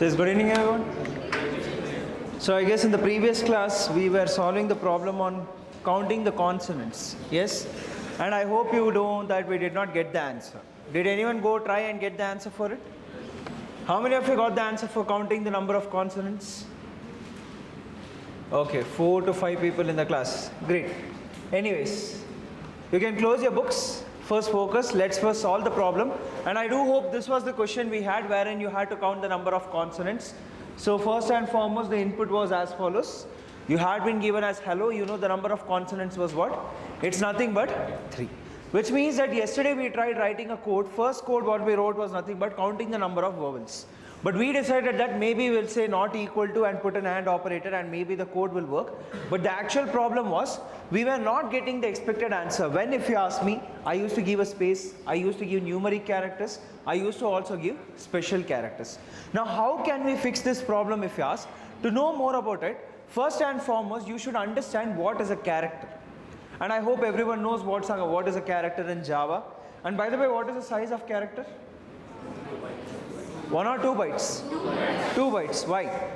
Says good evening everyone. So I guess in the previous class we were solving the problem on counting the consonants. Yes? And I hope you know that we did not get the answer. Did anyone go try and get the answer for it? How many of you got the answer for counting the number of consonants? Okay, 4 to 5 people in the class. Great. Anyways, you can close your books. First focus, let's first solve the problem. And I do hope this was the question we had wherein you had to count the number of consonants. So first and foremost, the input was as follows. You had been given as hello, you know the number of consonants was what? It's nothing but 3. Which means that yesterday we tried writing a code. First code what we wrote was nothing but counting the number of vowels. But we decided that maybe we'll say not equal to and put an AND operator and maybe the code will work. But the actual problem was we were not getting the expected answer. When, if you ask me, I used to give a space, I used to give numeric characters, I used to also give special characters. Now how can we fix this problem if you ask? To know more about it, first and foremost you should understand what is a character. And I hope everyone knows what is a character in Java. And by the way, what is the size of character? 1 or 2 bytes? 2 bytes. Why?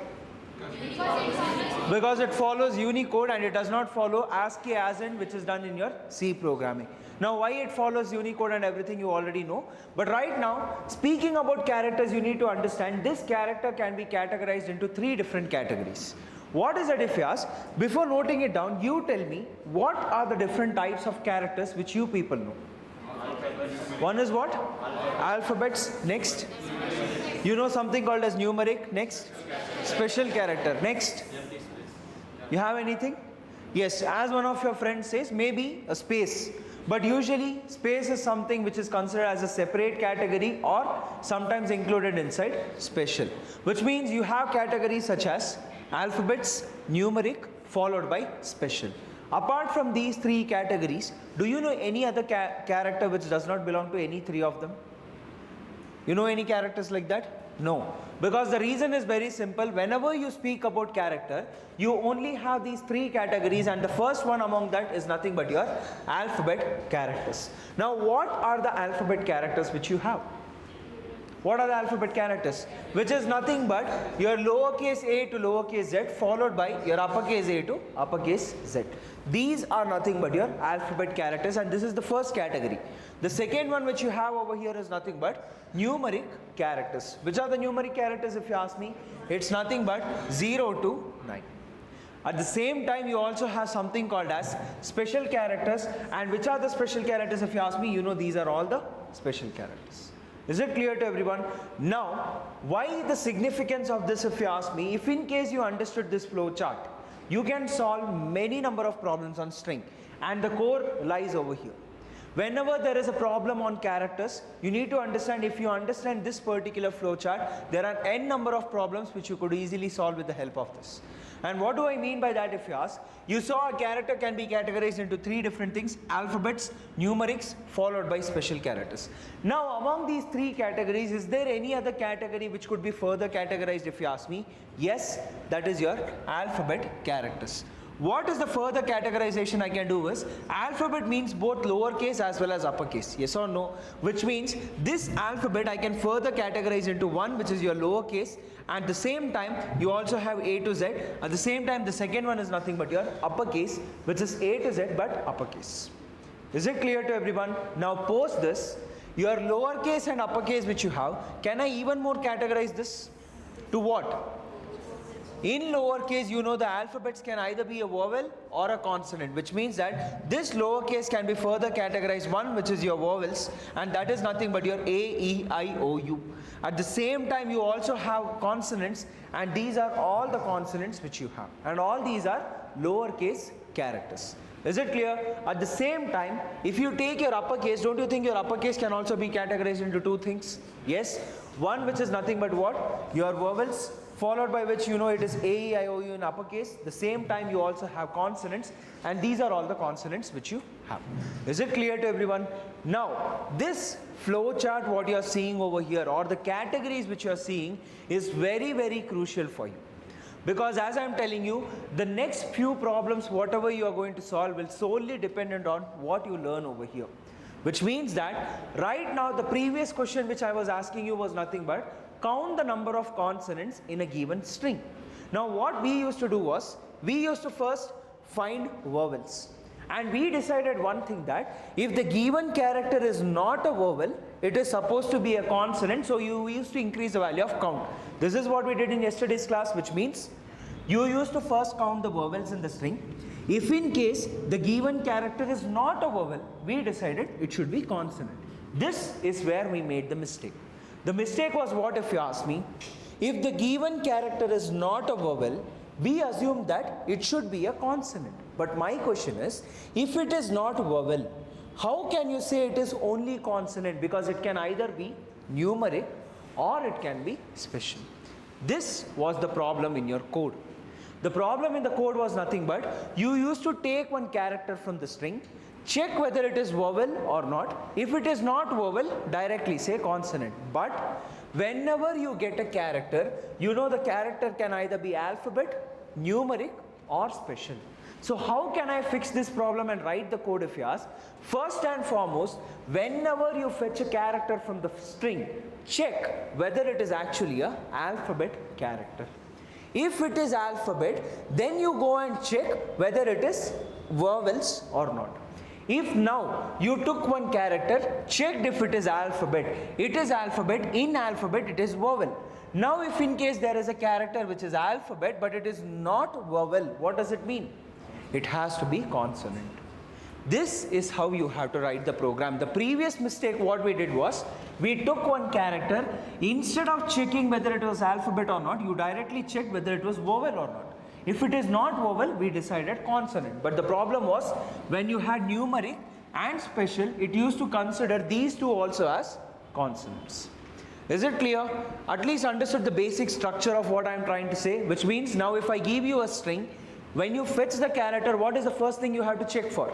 Because it follows Unicode and it does not follow ASCII as in which is done in your C programming. Now why it follows Unicode and everything you already know. But right now, speaking about characters, you need to understand this character can be categorized into 3 different categories. What is it if you ask? Before noting it down, you tell me what are the different types of characters which you people know. One is what? Alphabets. Next. You know something called as numeric. Next. Special character. Next. You have anything? Yes, as one of your friends says, maybe a space. But usually space is something which is considered as a separate category or sometimes included inside special. Which means you have categories such as alphabets, numeric, followed by special. Apart from these 3 categories, do you know any other character which does not belong to any 3 of them? You know any characters like that? No. Because the reason is very simple. Whenever you speak about character, you only have these 3 categories and the first one among that is nothing but your alphabet characters. Now what are the alphabet characters which you have? What are the alphabet characters? Which is nothing but your lowercase a to lowercase z followed by your uppercase a to uppercase z. These are nothing but your alphabet characters and this is the first category. The second one which you have over here is nothing but numeric characters. Which are the numeric characters if you ask me? It's nothing but 0 to 9. At the same time you also have something called as special characters, and which are the special characters if you ask me? You know these are all the special characters. Is it clear to everyone? Now, why the significance of this if you ask me? If in case you understood this flow chart, you can solve many number of problems on string and the core lies over here. Whenever there is a problem on characters, you need to understand, if you understand this particular flow chart, there are n number of problems which you could easily solve with the help of this. And what do I mean by that if you ask? You saw a character can be categorized into 3 different things: alphabets, numerics, followed by special characters. Now among these 3 categories, is there any other category which could be further categorized if you ask me? Yes, that is your alphabet characters. What is the further categorization I can do is, alphabet means both lowercase as well as uppercase, yes or no? Which means this alphabet I can further categorize into one which is your lowercase, and at the same time you also have A to Z. At the same time the second one is nothing but your uppercase, which is A to Z but uppercase. Is it clear to everyone? Now post this, your lowercase and uppercase which you have, can I even more categorize this to what? In lowercase, you know the alphabets can either be a vowel or a consonant, which means that this lowercase can be further categorized one which is your vowels, and that is nothing but your A, E, I, O, U. At the same time you also have consonants, and these are all the consonants which you have, and all these are lowercase characters. Is it clear? At the same time, if you take your uppercase, don't you think your uppercase can also be categorized into 2 things? Yes. One which is nothing but what? Your vowels, followed by which you know it is A, E, I, O, U in uppercase. The same time you also have consonants, and these are all the consonants which you have. Is it clear to everyone? Now this flow chart what you are seeing over here, or the categories which you are seeing, is very very crucial for you. Because as I am telling you, the next few problems whatever you are going to solve will solely dependent on what you learn over here. Which means that right now the previous question which I was asking you was nothing but count the number of consonants in a given string. Now what we used to do was, we used to first find vowels. And we decided one thing, that if the given character is not a vowel, it is supposed to be a consonant, so you used to increase the value of count. This is what we did in yesterday's class, which means you used to first count the vowels in the string. If in case the given character is not a vowel, we decided it should be consonant. This is where we made the mistake. The mistake was what, if you ask me? If the given character is not a vowel, we assume that it should be a consonant. But my question is, if it is not a vowel, how can you say it is only consonant? Because it can either be numeric or it can be special. This was the problem in your code. The problem in the code was nothing but, you used to take one character from the string, check whether it is vowel or not. If it is not vowel, directly say consonant. But whenever you get a character, you know the character can either be alphabet, numeric or special. So how can I fix this problem and write the code, if you ask? First and foremost, whenever you fetch a character from the string, check whether it is actually a alphabet character. If it is alphabet, then you go and check whether it is vowels or not. If now you took one character, checked if it is alphabet, in alphabet it is vowel. Now if in case there is a character which is alphabet but it is not vowel, what does it mean? It has to be consonant. This is how you have to write the program. The previous mistake what we did was, we took one character, instead of checking whether it was alphabet or not, you directly checked whether it was vowel or not. If it is not vowel, we decided consonant. But the problem was, when you had numeric and special, it used to consider these two also as consonants. Is it clear? At least understood the basic structure of what I am trying to say, which means now if I give you a string, when you fetch the character, what is the first thing you have to check for?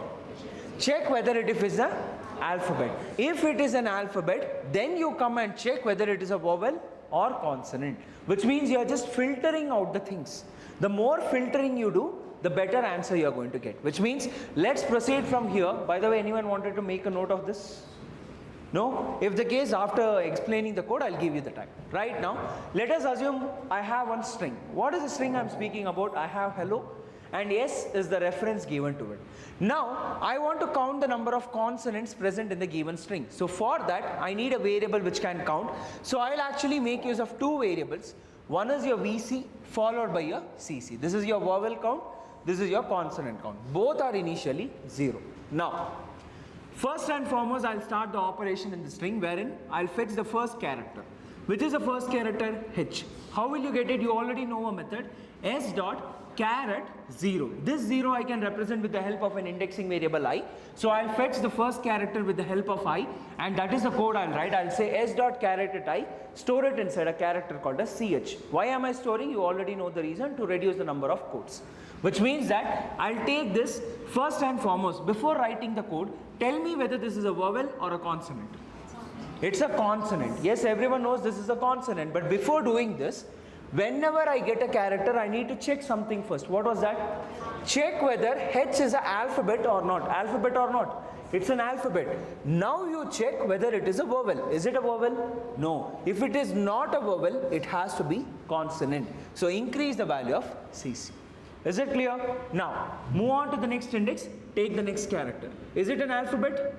Check whether it is an alphabet. If it is an alphabet, then you come and check whether it is a vowel or consonant, which means you are just filtering out the things. The more filtering you do, the better answer you are going to get, which means let's proceed from here. By the way, anyone wanted to make a note of this? No? If the case, after explaining the code, I'll give you the time. Right now, let us assume I have one string. What is the string I'm speaking about? I have hello, and yes is the reference given to it. Now, I want to count the number of consonants present in the given string. So for that, I need a variable which can count. So I'll actually make use of two variables. One is your VC followed by your CC. This is your vowel count. This is your consonant count. Both are initially 0. Now, first and foremost, I'll start the operation in the string wherein I'll fetch the first character. Which is the first character? H. How will you get it? You already know a method. S dot caret 0. This 0 I can represent with the help of an indexing variable I. So I'll fetch the first character with the help of I, and that is the code I'll write. I'll say s dot caret at I, store it inside a character called as ch. Why am I storing? You already know the reason, to reduce the number of codes. Which means that I'll take this first and foremost. Before writing the code, tell me whether this is a vowel or a consonant. It's a consonant. Yes, everyone knows this is a consonant, but before doing this, whenever I get a character, I need to check something first. What was that? Check whether H is an alphabet or not. Alphabet or not? It's an alphabet. Now you check whether it is a vowel. Is it a vowel? No. If it is not a vowel, it has to be consonant. So increase the value of CC. Is it clear? Now, move on to the next index. Take the next character. Is it an alphabet?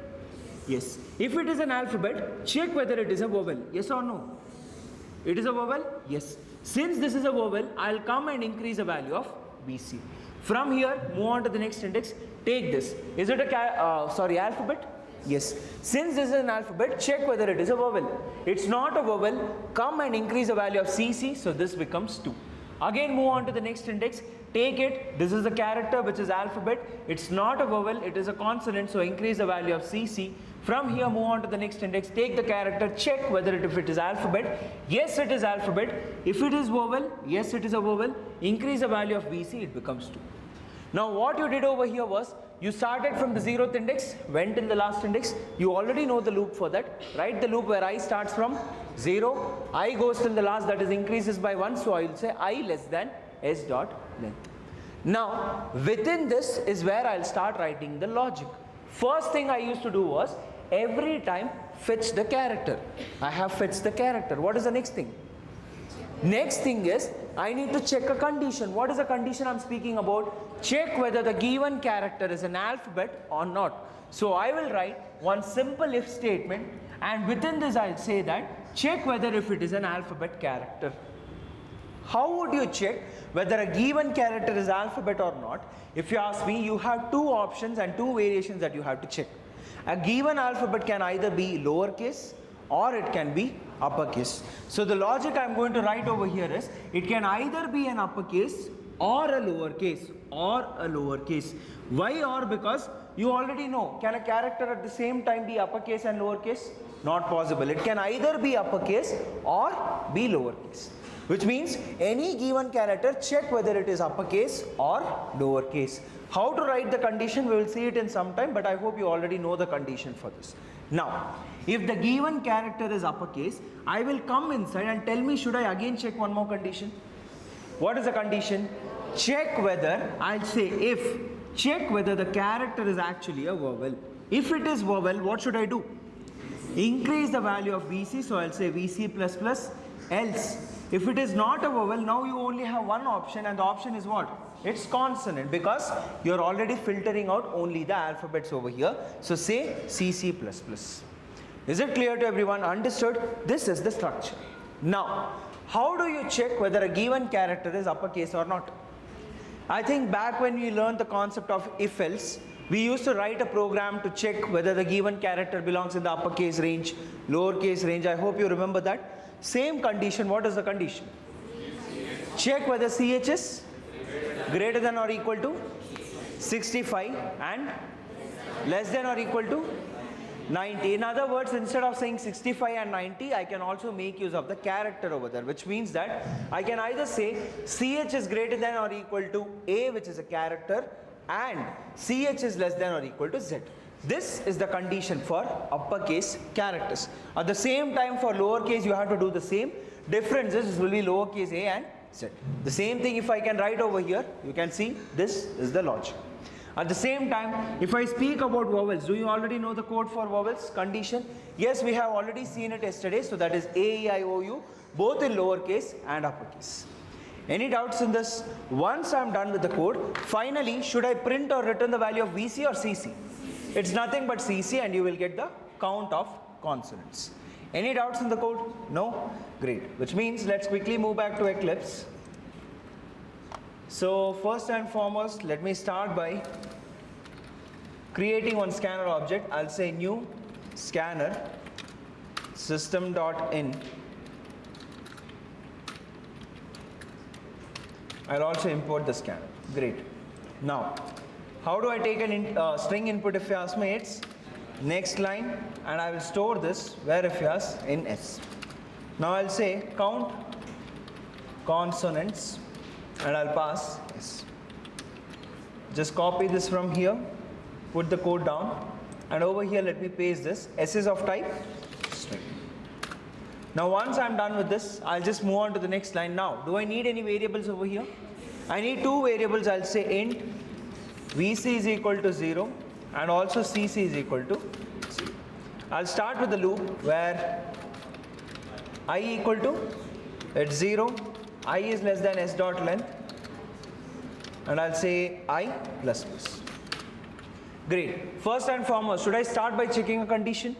Yes. If it is an alphabet, check whether it is a vowel. Yes or no? It is a vowel? Yes. Since this is a vowel, I'll come and increase the value of BC. From here, move on to the next index. Take this. Is it a alphabet? Yes. Since this is an alphabet, check whether it is a vowel. It's not a vowel. Come and increase the value of CC. So this becomes 2. Again, move on to the next index. Take it. This is the character which is alphabet. It's not a vowel. It is a consonant. So increase the value of CC. From here, move on to the next index. Take the character. Check whether if it is alphabet. Yes, it is alphabet. If it is vowel, yes, it is a vowel. Increase the value of VC. It becomes 2. Now, what you did over here was, you started from the 0th index, went in the last index. You already know the loop for that. Write the loop where I starts from 0. I goes till the last, that is increases by 1. So I will say I less than s dot length. Now, within this is where I'll start writing the logic. First thing I used to do was, every time fetch the character. I have fetched the character. What is the next thing? Next thing is, I need to check a condition. What is the condition I'm speaking about? Check whether the given character is an alphabet or not. So I will write one simple if statement, and within this I'll say that check whether if it is an alphabet character. How would you check whether a given character is alphabet or not? If you ask me, you have two options and two variations that you have to check. A given alphabet can either be lowercase or it can be uppercase. So the logic I'm going to write over here is, it can either be an uppercase or a lowercase Why or? Because you already know, can a character at the same time be uppercase and lowercase? Not possible. It can either be uppercase or be lowercase. Which means any given character, check whether it is uppercase or lowercase. How to write the condition, we will see it in some time, but I hope you already know the condition for this. Now, if the given character is uppercase, I will come inside and tell me, should I again check one more condition? What is the condition? Check whether, I'll say if, check whether the character is actually a vowel. If it is vowel, what should I do? Increase the value of VC, so I'll say VC plus plus, else. If it is not a vowel, now you only have one option, and the option is what? It's consonant, because you're already filtering out only the alphabets over here. So say CC plus plus. Is it clear to everyone? Understood? This is the structure. Now, how do you check whether a given character is uppercase or not? I think back when we learned the concept of if else, we used to write a program to check whether the given character belongs in the uppercase range, lowercase range. I hope you remember that. Same condition. What is the condition? Check whether CH is greater than or equal to 65 and less than or equal to 90. In other words, instead of saying 65 and 90, I can also make use of the character over there, which means that I can either say CH is greater than or equal to A, which is a character, and CH is less than or equal to Z. This is the condition for uppercase characters. At the same time, for lowercase, you have to do the same. Differences will be lowercase a and z. The same thing if I can write over here, you can see this is the logic. At the same time, if I speak about vowels, do you already know the code for vowels condition? Yes, we have already seen it yesterday. So that is A, E, I, O, U, both in lowercase and uppercase. Any doubts in this? Once I am done with the code, finally, should I print or return the value of VC or CC? It's nothing but CC, and you will get the count of consonants. Any doubts in the code? No? Great. Which means let's quickly move back to Eclipse. So first and foremost, let me start by creating one scanner object. I'll say new scanner system.in. I'll also import the scanner. Great. Now, how do I take a string input if you ask me? It's next line, and I will store this where if you ask in S. Now I'll say count consonants, and I'll pass S. Just copy this from here, put the code down, and over here let me paste this. S is of type string. Now once I'm done with this, I'll just move on to the next line. Now, do I need any variables over here? I need two variables. I'll say int VC is equal to 0 and also CC is equal to 0. I'll start with the loop where I equal to, it's 0, I is less than s dot length, and I'll say I plus plus. Great. First and foremost, should I start by checking a condition?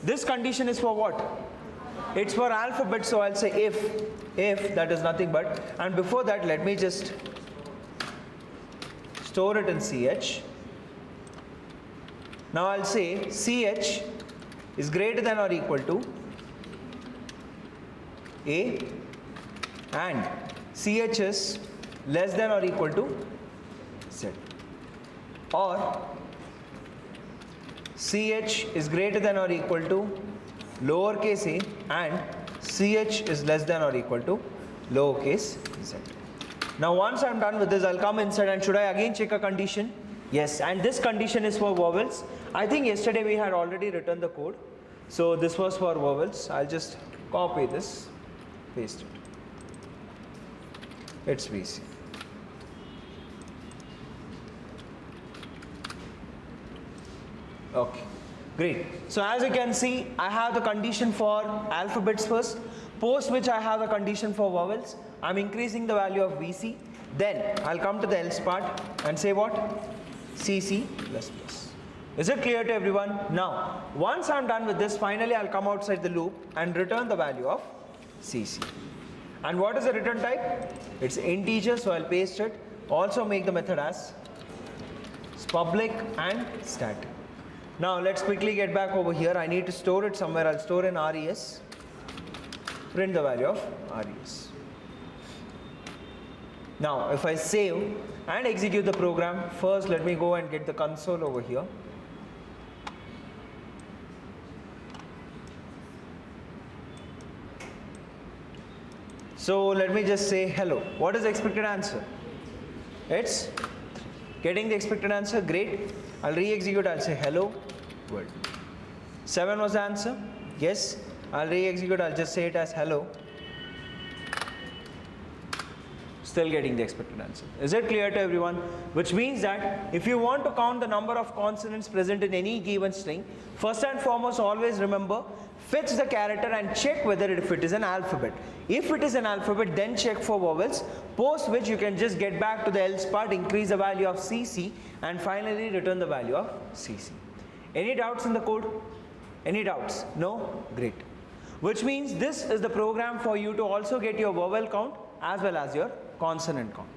This condition is for what? It's for alphabet, so I'll say if that is nothing but, and before that let me just store it in CH. Now I'll say CH is greater than or equal to A and CH is less than or equal to Z, or CH is greater than or equal to lowercase a and CH is less than or equal to lowercase z. Now once I'm done with this, I'll come inside, and should I again check a condition? Yes, and this condition is for vowels. I think yesterday we had already written the code, so this was for vowels. I'll just copy this, paste it. It's VC. Okay. Great. So as you can see, I have the condition for alphabets first. post which I have a condition for vowels. I'm increasing the value of VC. Then I'll come to the else part and say what? CC plus plus. Is it clear to everyone? Now, once I'm done with this, finally I'll come outside the loop and return the value of CC. And what is the return type? It's integer, so I'll paste it. Also make the method as public and static. Now let's quickly get back over here. I need to store it somewhere. I'll store in res. Print the value of res. Now if I save and execute the program, first let me go and get the console over here. So let me just say hello. What is the expected answer? It's getting the expected answer. Great. I'll re-execute. I'll say hello world. 7 was the answer. Yes. I'll re-execute. I'll just say it as hello. Still getting the expected answer. Is it clear to everyone? Which means that if you want to count the number of consonants present in any given string, first and foremost always remember, fetch the character and check whether if it is an alphabet. If it is an alphabet, then check for vowels, post which you can just get back to the else part, increase the value of CC and finally return the value of CC. Any doubts in the code? Any doubts? No? Great. Which means this is the program for you to also get your vowel count as well as your consonant count.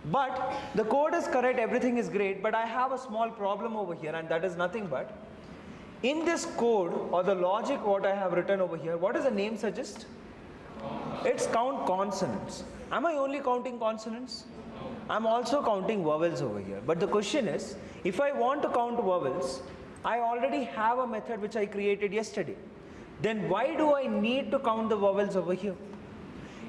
But the code is correct, everything is great, but I have a small problem over here, and that is nothing but in this code or the logic what I have written over here, what does the name suggest? It's count consonants. Am I only counting consonants? I'm also counting vowels over here. But the question is, if I want to count vowels, I already have a method which I created yesterday. Then why do I need to count the vowels over here?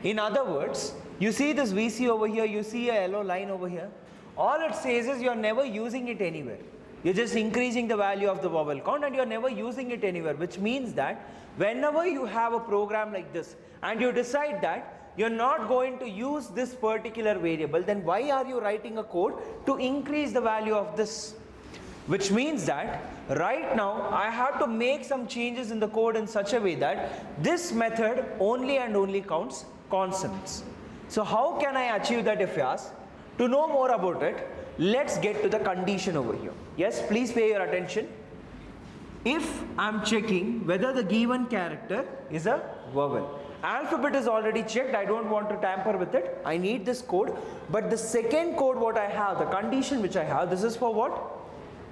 In other words, you see this VC over here, you see a yellow line over here. All it says is you're never using it anywhere. You're just increasing the value of the vowel count and you're never using it anywhere, which means that whenever you have a program like this and you decide that you're not going to use this particular variable, then why are you writing a code to increase the value of this? Which means that right now I have to make some changes in the code in such a way that this method only and only counts consonants. So how can I achieve that if you ask? To know more about it, let's get to the condition over here. Yes, please pay your attention. If I'm checking whether the given character is a vowel, alphabet is already checked, I don't want to tamper with it, I need this code. But the second code what I have, the condition which I have, this is for what?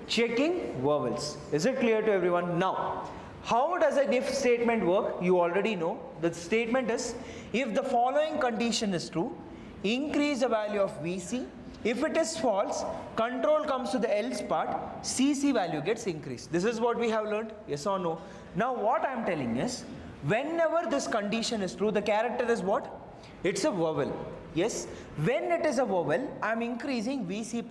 Checking vowels. Is it clear to everyone? Now, how does an if statement work? You already know. The statement is, if the following condition is true, increase the value of VC. If it is false, control comes to the else part, CC value gets increased. This is what we have learned, yes or no? Now what I am telling is, whenever this condition is true, the character is what? It's a vowel. Yes, when it is a vowel, I am increasing VC++.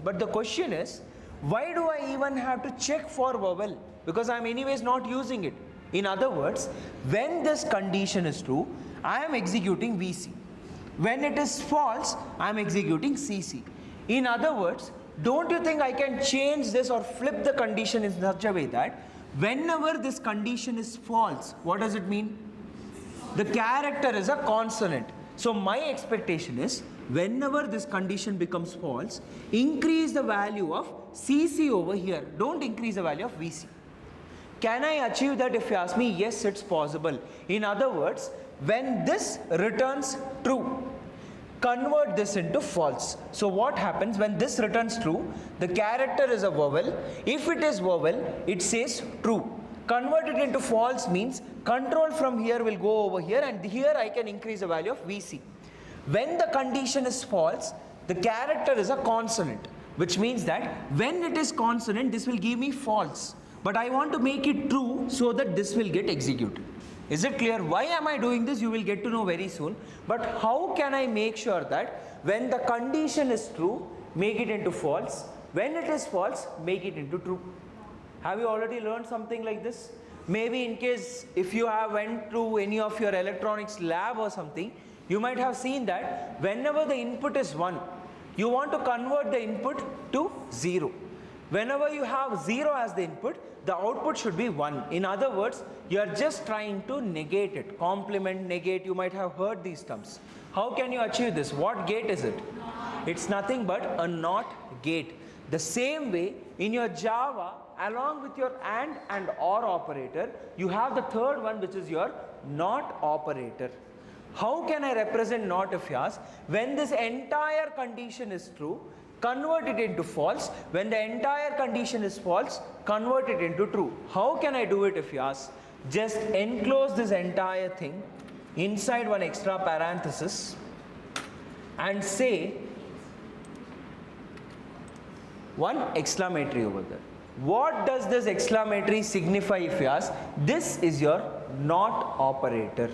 But the question is, why do I even have to check for vowel? Because I am anyways not using it. In other words, when this condition is true, I am executing VC. When it is false, I am executing CC. In other words, don't you think I can change this or flip the condition in such a way that whenever this condition is false, what does it mean? The character is a consonant. So my expectation is, whenever this condition becomes false, increase the value of CC over here. Don't increase the value of VC. Can I achieve that if you ask me? Yes, it's possible. In other words, when this returns true, convert this into false. So what happens when this returns true? The character is a vowel. If it is vowel, it says true. Convert it into false means control from here will go over here, and here I can increase the value of VC. When the condition is false, the character is a consonant, which means that when it is consonant, this will give me false. But I want to make it true so that this will get executed. Is it clear? Why am I doing this? You will get to know very soon. But how can I make sure that when the condition is true, make it into false? When it is false, make it into true. Have you already learned something like this? Maybe in case if you have went through any of your electronics lab or something, you might have seen that whenever the input is 1, you want to convert the input to 0. Whenever you have 0 as the input, the output should be 1. In other words, you are just trying to negate it. Complement, negate, you might have heard these terms. How can you achieve this? What gate is it? It's nothing but a NOT gate. The same way, in your Java, along with your and OR operator, you have the third one, which is your NOT operator. How can I represent NOT if you ask? When this entire condition is true, convert it into false. When the entire condition is false, convert it into true. How can I do it if you ask? Just enclose this entire thing inside one extra parenthesis and say one exclamatory over there. What does this exclamatory signify if you ask? This is your NOT operator.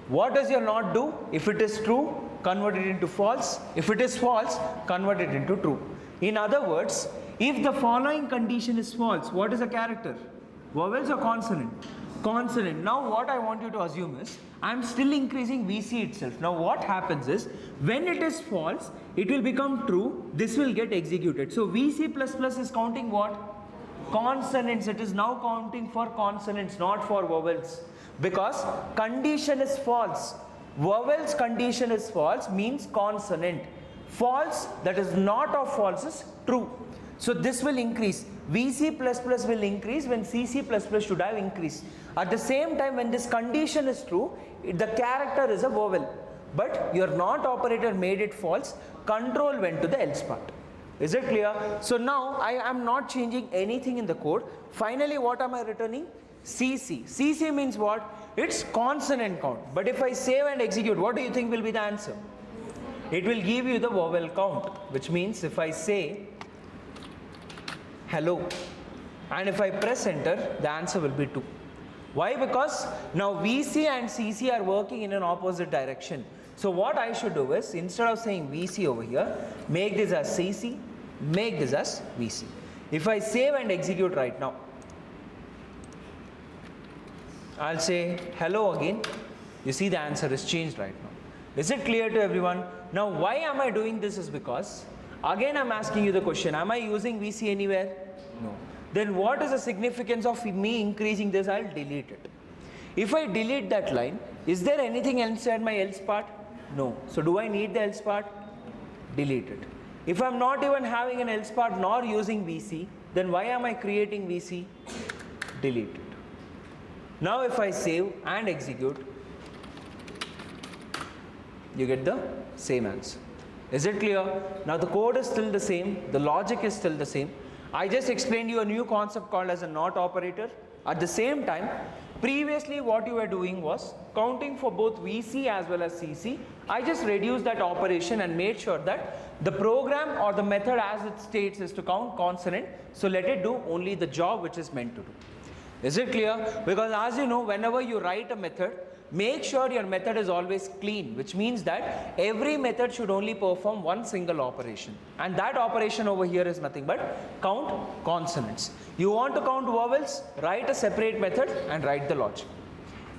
What does your NOT do? If it is true, convert it into false. If it is false, convert it into true. In other words, if the following condition is false, what is a character? Vowels or consonant? Consonant. Now what I want you to assume is, I am still increasing VC itself. Now what happens is, when it is false, it will become true, this will get executed. So VC++ is counting what? Consonants. It is now counting for consonants, not for vowels. Because condition is false. Vowels condition is false means consonant. False, that is not of false, is true. So this will increase. VC++ will increase when CC++ should have increased. At the same time, when this condition is true, the character is a vowel. But your NOT operator made it false. Control went to the else part. Is it clear? So now I am not changing anything in the code. Finally, what am I returning? CC. CC means what? It's consonant count. But if I save and execute, what do you think will be the answer? It will give you the vowel count, which means if I say hello and if I press enter, the answer will be 2. Why? Because now VC and CC are working in an opposite direction. So what I should do is, instead of saying VC over here, make this as CC, make this as VC. If I save and execute right now, I'll say hello again. You see the answer is changed right now. Is it clear to everyone? Now why am I doing this is because, again I'm asking you the question, am I using VC anywhere? No. Then what is the significance of me increasing this? I'll delete it. If I delete that line, is there anything inside my else part? No. So do I need the else part? Delete it. If I'm not even having an else part nor using VC, then why am I creating VC? Delete it. Now if I save and execute, you get the same answer. Is it clear? Now the code is still the same, the logic is still the same. I just explained you a new concept called as a NOT operator. At the same time, previously what you were doing was counting for both VC as well as CC. I just reduced that operation and made sure that the program or the method as it states is to count consonant. So let it do only the job which is meant to do. Is it clear? Because as you know, whenever you write a method, make sure your method is always clean, which means that every method should only perform one single operation. And that operation over here is nothing but count consonants. You want to count vowels? Write a separate method and write the logic.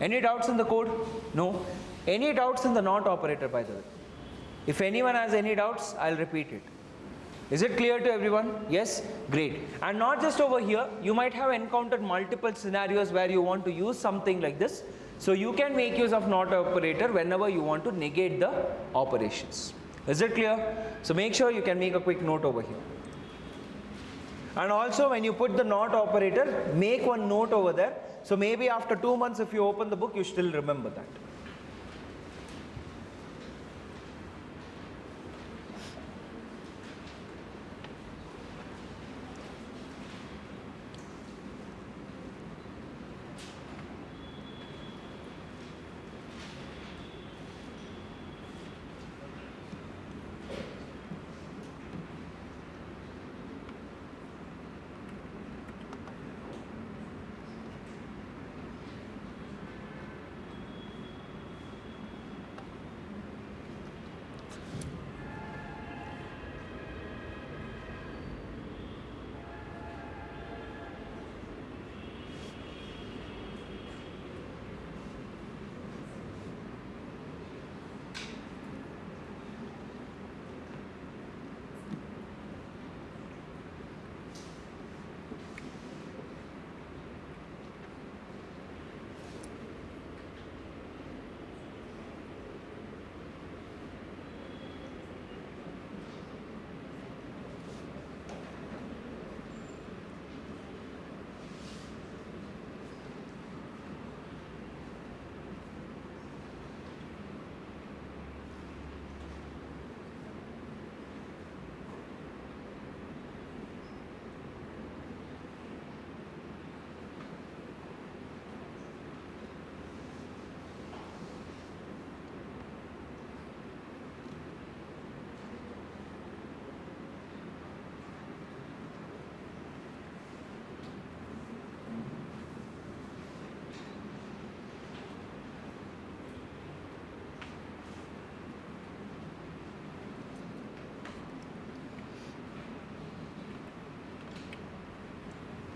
Any doubts in the code? No. Any doubts in the NOT operator, by the way? If anyone has any doubts, I'll repeat it. Is it clear to everyone? Yes? Great. And not just over here, you might have encountered multiple scenarios where you want to use something like this. So you can make use of NOT operator whenever you want to negate the operations. Is it clear? So make sure you can make a quick note over here. And also when you put the NOT operator, make one note over there. So maybe after 2 months if you open the book, you still remember that.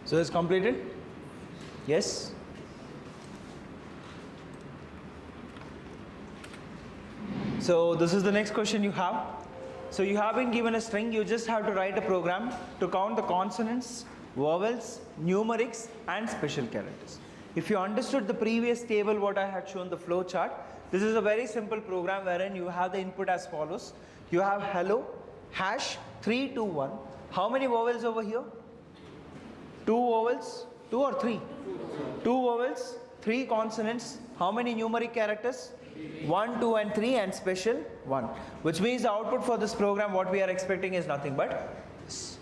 So it's completed? Yes? So this is the next question you have. So you have been given a string, you just have to write a program to count the consonants, vowels, numerics and special characters. If you understood the previous table what I had shown, the flow chart, this is a very simple program wherein you have the input as follows. You have hello, hash, 3, 2, 1. How many vowels over here? 2 vowels? 2 or 3? 2 vowels, 3 consonants. How many numeric characters? 1, 2 and 3 and special 1. Which means the output for this program what we are expecting is nothing but this.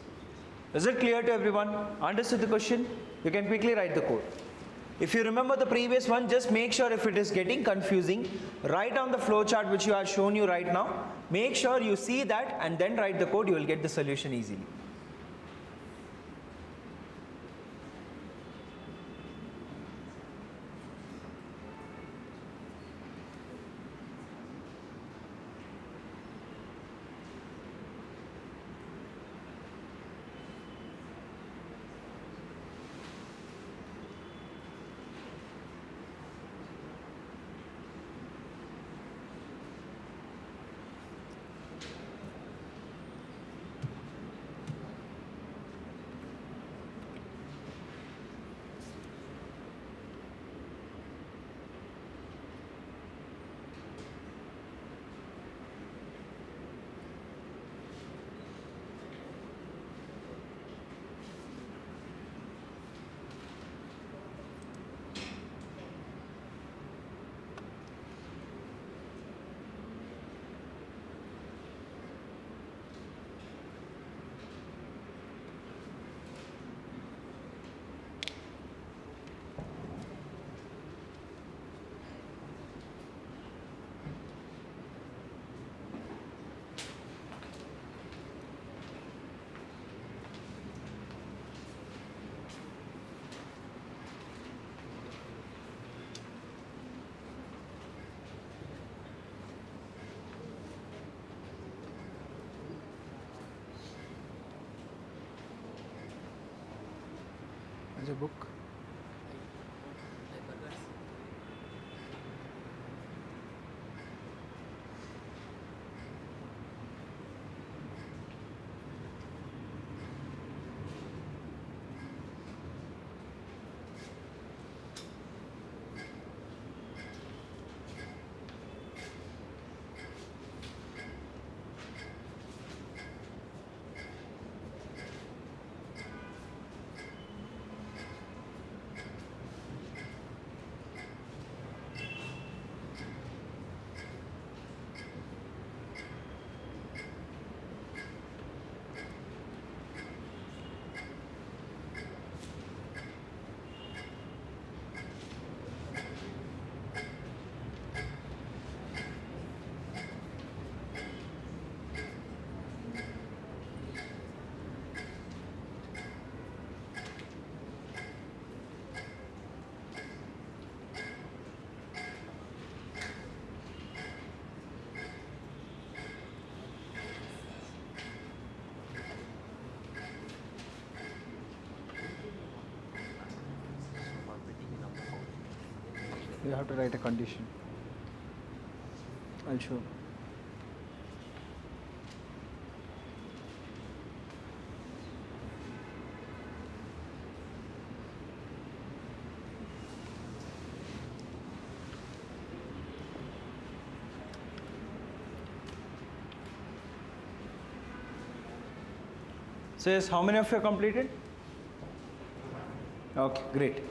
Is it clear to everyone? Understood the question? You can quickly write the code. If you remember the previous one, just make sure if it is getting confusing, write on the flow chart which you have shown you right now. Make sure you see that and then write the code, you will get the solution easily. As a book. You have to write a condition. I'll show. So yes, how many of you completed? Okay, great.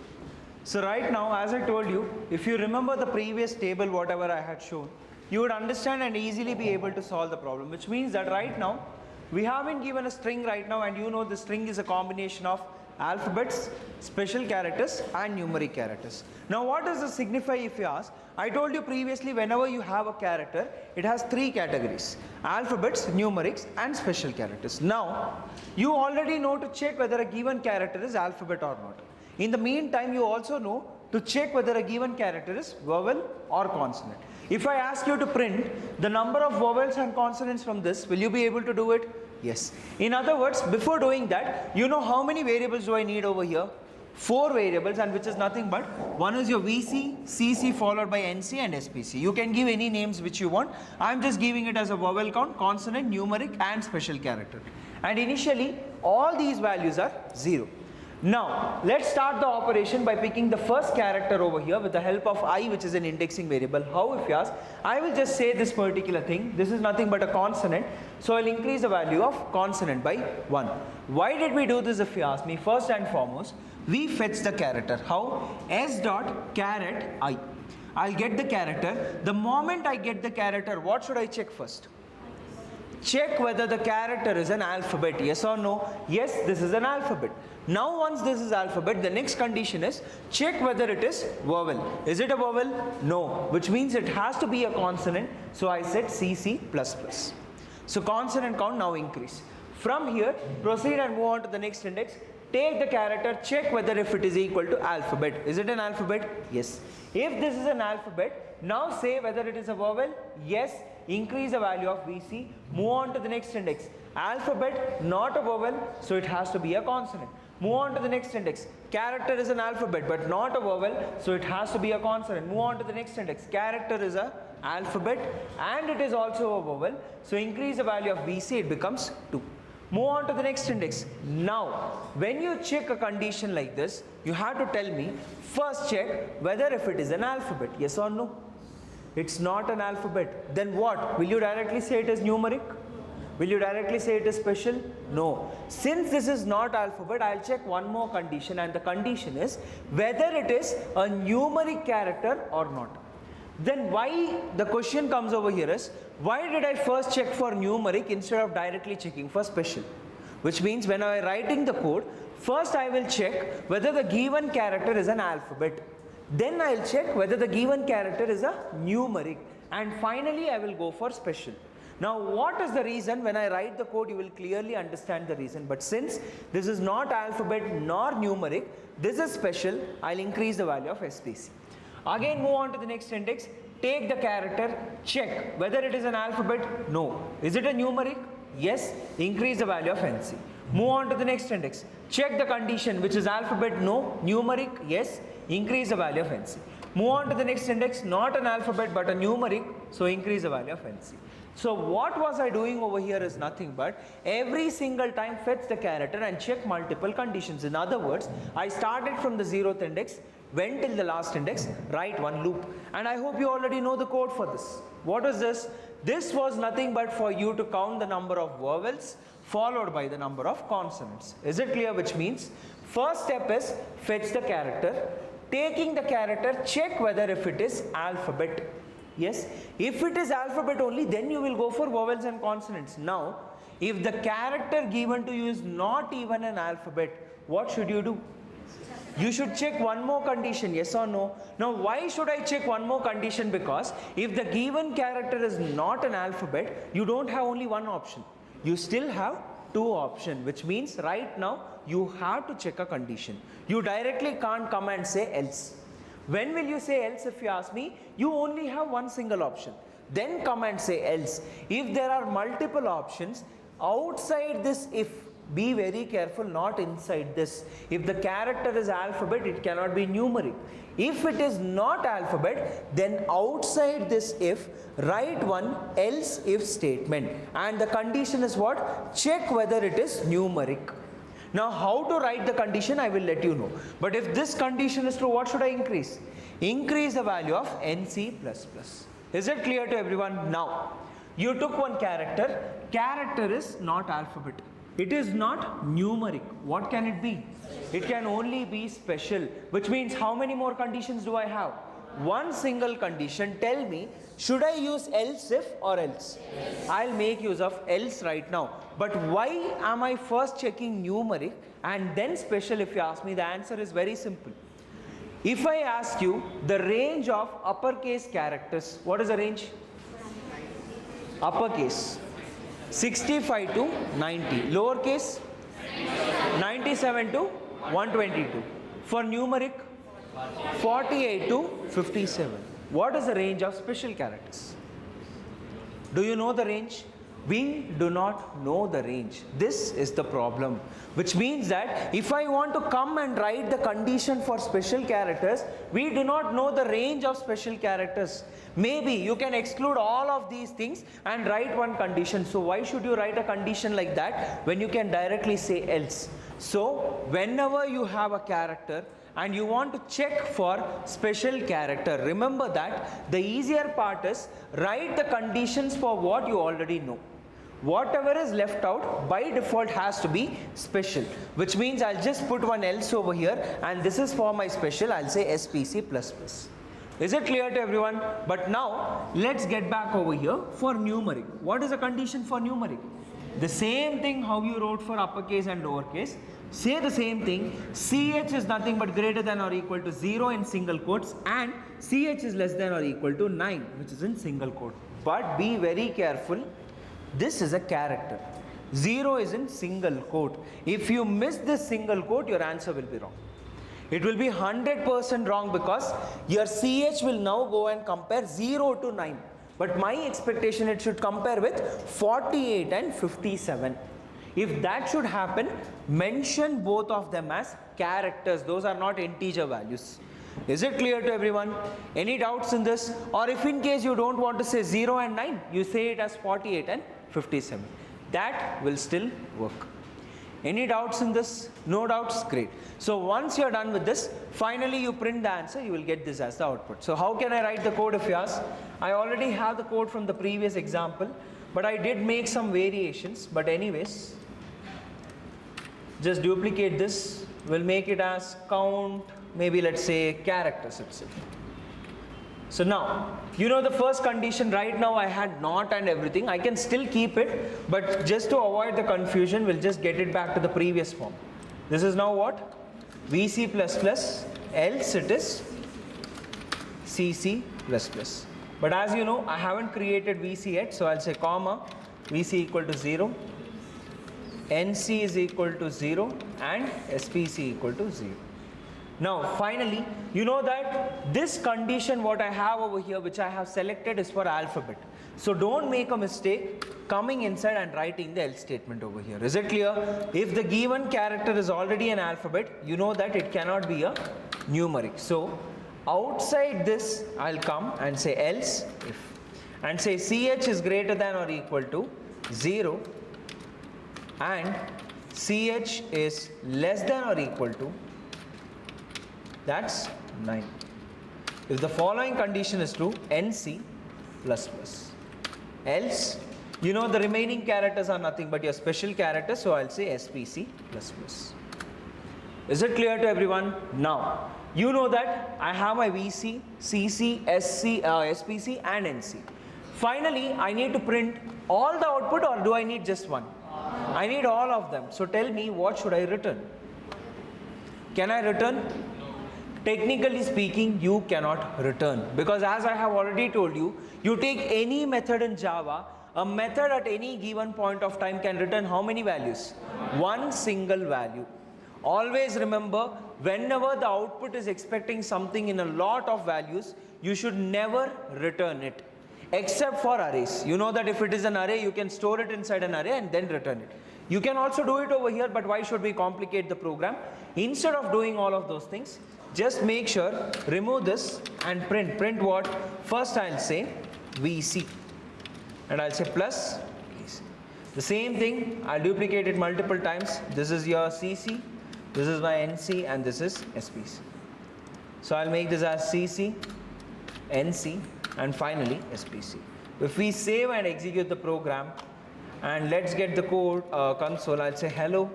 So right now, as I told you, if you remember the previous table, whatever I had shown, you would understand and easily be able to solve the problem, which means that right now, we have been given a string right now, and you know the string is a combination of alphabets, special characters and numeric characters. Now what does this signify if you ask? I told you previously, whenever you have a character, it has 3 categories: alphabets, numerics and special characters. Now, you already know to check whether a given character is alphabet or not. In the meantime, you also know to check whether a given character is vowel or consonant. If I ask you to print the number of vowels and consonants from this, will you be able to do it? Yes. In other words, before doing that, you know how many variables do I need over here? 4 variables, and which is nothing but one is your VC, CC followed by NC and SPC. You can give any names which you want. I'm just giving it as a vowel count, consonant, numeric and special character. And initially all these values are 0. Now let's start the operation by picking the first character over here with the help of I, which is an indexing variable. How, if you ask? I will just say this particular thing. This is nothing but a consonant, so I'll increase the value of consonant by 1. Why did we do this, if you ask me? First and foremost, we fetch the character. How? S dot caret I. I'll get the character. The moment I get the character, what should I check first? Check whether the character is an alphabet, yes or no. Yes, this is an alphabet. Now once this is alphabet, the next condition is check whether it is vowel. Is it a vowel? No, which means it has to be a consonant, so I said CC++. So consonant count now increase. From here, proceed and move on to the next index. Take the character, check whether if it is equal to alphabet. Is it an alphabet? Yes. If this is an alphabet, now say whether it is a vowel. Yes. Increase the value of VC. Move on to the next index. Alphabet, not a vowel, so it has to be a consonant. Move on to the next index. Character is an alphabet but not a vowel, so it has to be a consonant. Move on to the next index. Character is a alphabet and it is also a vowel, so increase the value of VC, it becomes 2. Move on to the next index. Now, when you check a condition like this, you have to tell me, first check whether if it is an alphabet, yes or no. It's not an alphabet. Then what? Will you directly say it is numeric? Will you directly say it is special? No. Since this is not alphabet, I'll check one more condition, and the condition is whether it is a numeric character or not. Then why the question comes over here is, why did I first check for numeric instead of directly checking for special? Which means when I am writing the code, first I will check whether the given character is an alphabet. Then I will check whether the given character is a numeric. And finally I will go for special. Now what is the reason? When I write the code, you will clearly understand the reason. But since this is not alphabet nor numeric, this is special, I'll increase the value of SPC. Again move on to the next index, take the character, check whether it is an alphabet, no. Is it a numeric? Yes, increase the value of NC. Move on to the next index, check the condition, which is alphabet, no. Numeric, yes, increase the value of NC. Move on to the next index, not an alphabet but a numeric, so increase the value of NC. So what was I doing over here is nothing but every single time fetch the character and check multiple conditions. In other words, I started from the 0th index, went till the last index, write one loop. And I hope you already know the code for this. What is this? This was nothing but for you to count the number of vowels followed by the number of consonants. Is it clear? Which means first step is fetch the character. Taking the character, check whether if it is alphabet. Yes, if it is alphabet only, then you will go for vowels and consonants. Now, if the character given to you is not even an alphabet, what should you do? You should check one more condition, yes or no. Now, why should I check one more condition? Because if the given character is not an alphabet, you don't have only one option. You still have two options, which means right now you have to check a condition. You directly can't come and say else. When will you say else? If you ask me, you only have one single option. Then come and say else. If there are multiple options, outside this if, be very careful, not inside this. If the character is alphabet, it cannot be numeric. If it is not alphabet, then outside this if, write one else if statement. And the condition is what? Check whether it is numeric. Now how to write the condition, I will let you know. But if this condition is true, what should I increase? Increase the value of NC++. Is it clear to everyone? Now, you took one character. Character is not alphabet. It is not numeric. What can it be? It can only be special. Which means how many more conditions do I have? One single condition. Tell me, should I use else if or else? Yes. I'll make use of else right now. But why am I first checking numeric and then special? If you ask me, the answer is very simple. If I ask you the range of uppercase characters, what is the range? Uppercase 65 to 90, lowercase 97 to 122. For numeric 48 to 57. What is the range of special characters? Do you know the range? We do not know the range. This is the problem, which means that if I want to come and write the condition for special characters, we do not know the range of special characters. Maybe you can exclude all of these things and write one condition. So why should you write a condition like that when you can directly say else? So whenever you have a character and you want to check for special character, remember that the easier part is write the conditions for what you already know. Whatever is left out by default has to be special, which means I'll just put one else over here, and this is for my special. I'll say SPC++. Is it clear to everyone? But now let's get back over here for numeric. What is a condition for numeric? The same thing how you wrote for uppercase and lowercase. Say the same thing. CH is nothing but greater than or equal to 0 in single quotes, and CH is less than or equal to 9, which is in single quote. But be very careful. This is a character. 0 is in single quote. If you miss this single quote, your answer will be wrong. It will be 100% wrong because your CH will now go and compare 0 to 9. But my expectation, it should compare with 48 and 57. If that should happen, mention both of them as characters. Those are not integer values. Is it clear to everyone? Any doubts in this? Or if in case you don't want to say 0 and 9, you say it as 48 and 57. That will still work. Any doubts in this? No doubts? Great. So once you're done with this, finally you print the answer, you will get this as the output. So how can I write the code if you ask? I already have the code from the previous example, but I did make some variations. But anyways, just duplicate this. We'll make it as count, maybe let's say characters itself. So now, you know the first condition, right now I had not and everything. I can still keep it, but just to avoid the confusion, we'll just get it back to the previous form. This is now what? VC++, else it is CC++. But as you know, I haven't created VC yet, so I'll say comma, VC equal to 0, NC is equal to 0, and SPC equal to 0. Now finally, you know that this condition what I have over here, which I have selected, is for alphabet. So don't make a mistake coming inside and writing the else statement over here. Is it clear? If the given character is already an alphabet, you know that it cannot be a numeric. So outside this, I'll come and say else if, and say CH is greater than or equal to 0, and CH is less than or equal to, that's 9. If the following condition is true, NC++. Else, you know the remaining characters are nothing but your special characters, so I'll say SPC++. Is it clear to everyone? Now, you know that I have my VC, CC, SPC and NC. Finally, I need to print all the output, or do I need just one? I need all of them. So tell me, what should I return? Can I return? Technically speaking, you cannot return, because as I have already told you, you take any method in Java, a method at any given point of time can return how many values? One single value. Always remember, whenever the output is expecting something in a lot of values, you should never return it, except for arrays. You know that if it is an array, you can store it inside an array and then return it. You can also do it over here, but why should we complicate the program? Instead of doing all of those things, just make sure, remove this and print. Print what? First I'll say VC, and I'll say plus VC. The same thing, I'll duplicate it multiple times. This is your CC, this is my NC, and this is SPC. So I'll make this as CC, NC, and finally SPC. If we save and execute the program, and let's get the code console, I'll say hello.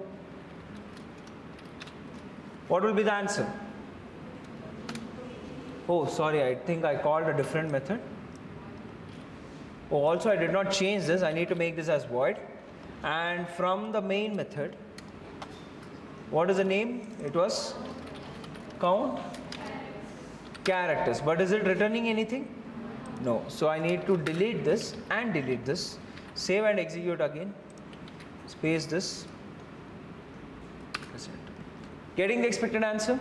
What will be the answer? Oh, sorry, I think I called a different method. Oh, also I did not change this. I need to make this as void. And from the main method, what is the name? It was count characters. But is it returning anything? No. So I need to delete this and delete this. Save and execute again. Space this. Getting the expected answer?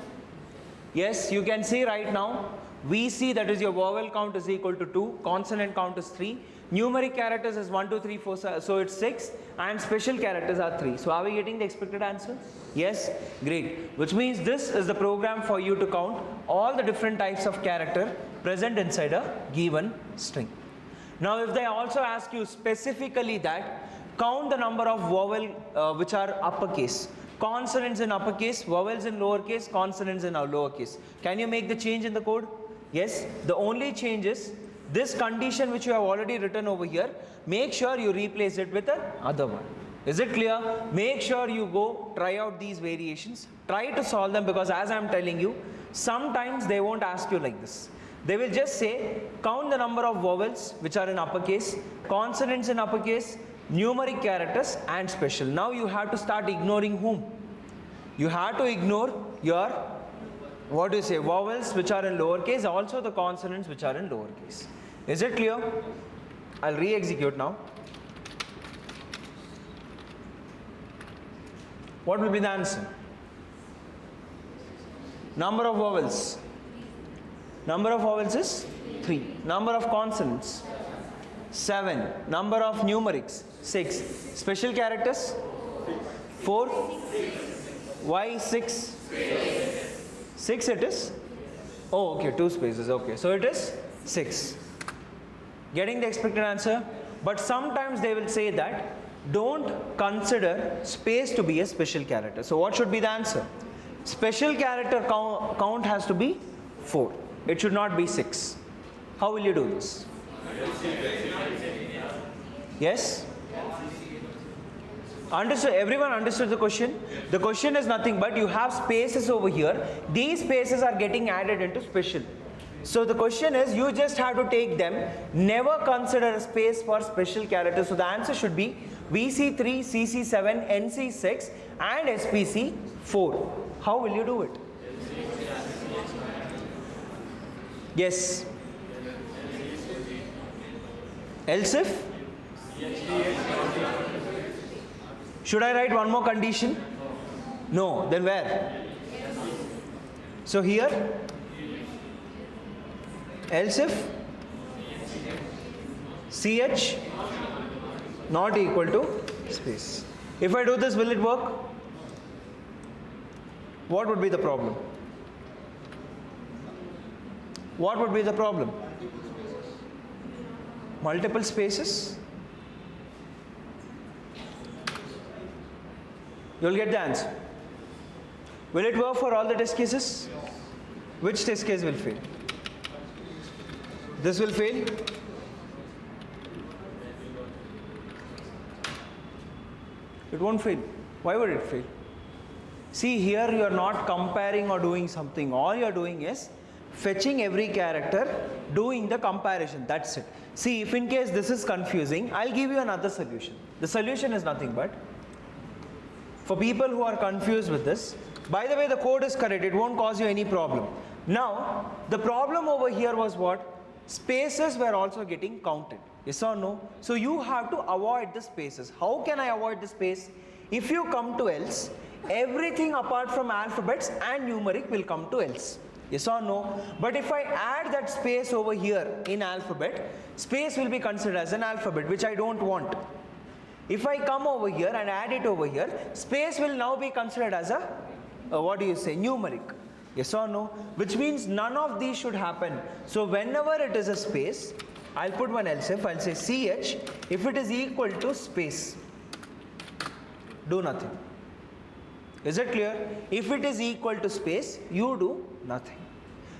Yes, you can see right now VC, that is your vowel count, is equal to 2, consonant count is 3, numeric characters is 1, 2, 3, 4, so it's 6, and special characters are 3. So are we getting the expected answer? Yes, great. Which means this is the program for you to count all the different types of character present inside a given string. Now if they also ask you specifically that, count the number of vowel which are uppercase. Consonants in uppercase, vowels in lowercase, consonants in lowercase. Can you make the change in the code? Yes. The only change is this condition which you have already written over here, make sure you replace it with the other one. Is it clear? Make sure you go try out these variations. Try to solve them, because as I am telling you, sometimes they won't ask you like this. They will just say, count the number of vowels which are in uppercase, consonants in uppercase, numeric characters and special. Now you have to start ignoring whom? You have to ignore your, what do you say, vowels which are in lowercase, also the consonants which are in lowercase. Is it clear? I'll re-execute now. What will be the answer? Number of vowels. Number of vowels is 3. Number of consonants 7. Number of numerics 6. Special characters 4. Why 6? 6 it is? Oh, okay, 2 spaces. Okay, so it is 6. Getting the expected answer? But sometimes they will say that don't consider space to be a special character. So what should be the answer? Special character count has to be 4. It should not be 6. How will you do this? Yes? Understood? Everyone understood the question? The question is nothing but you have spaces over here. These spaces are getting added into special. So the question is, you just have to take them. Never consider a space for special characters. So the answer should be VC3, CC7, NC6 and SPC4. How will you do it? Yes. Else if? Should I write one more condition? No. Then where? So here, else if CH not equal to space. If I do this, will it work? What would be the problem? What would be the problem? Multiple spaces? You'll get the answer. Will it work for all the test cases? Which test case will fail? This will fail? It won't fail. Why would it fail? See, here you are not comparing or doing something. All you are doing is fetching every character, doing the comparison. That's it. See, if in case this is confusing, I'll give you another solution. The solution is nothing but, for people who are confused with this, by the way, the code is correct. It won't cause you any problem. Now, the problem over here was what? Spaces were also getting counted. Yes or no? So you have to avoid the spaces. How can I avoid the space? If you come to else, everything apart from alphabets and numeric will come to else. Yes or no? But if I add that space over here in alphabet, space will be considered as an alphabet, which I don't want. If I come over here and add it over here, space will now be considered as a what do you say, numeric. Yes or no? Which means none of these should happen. So whenever it is a space, I'll put one else if. I'll say CH, if it is equal to space, do nothing. Is it clear? If it is equal to space, you do nothing.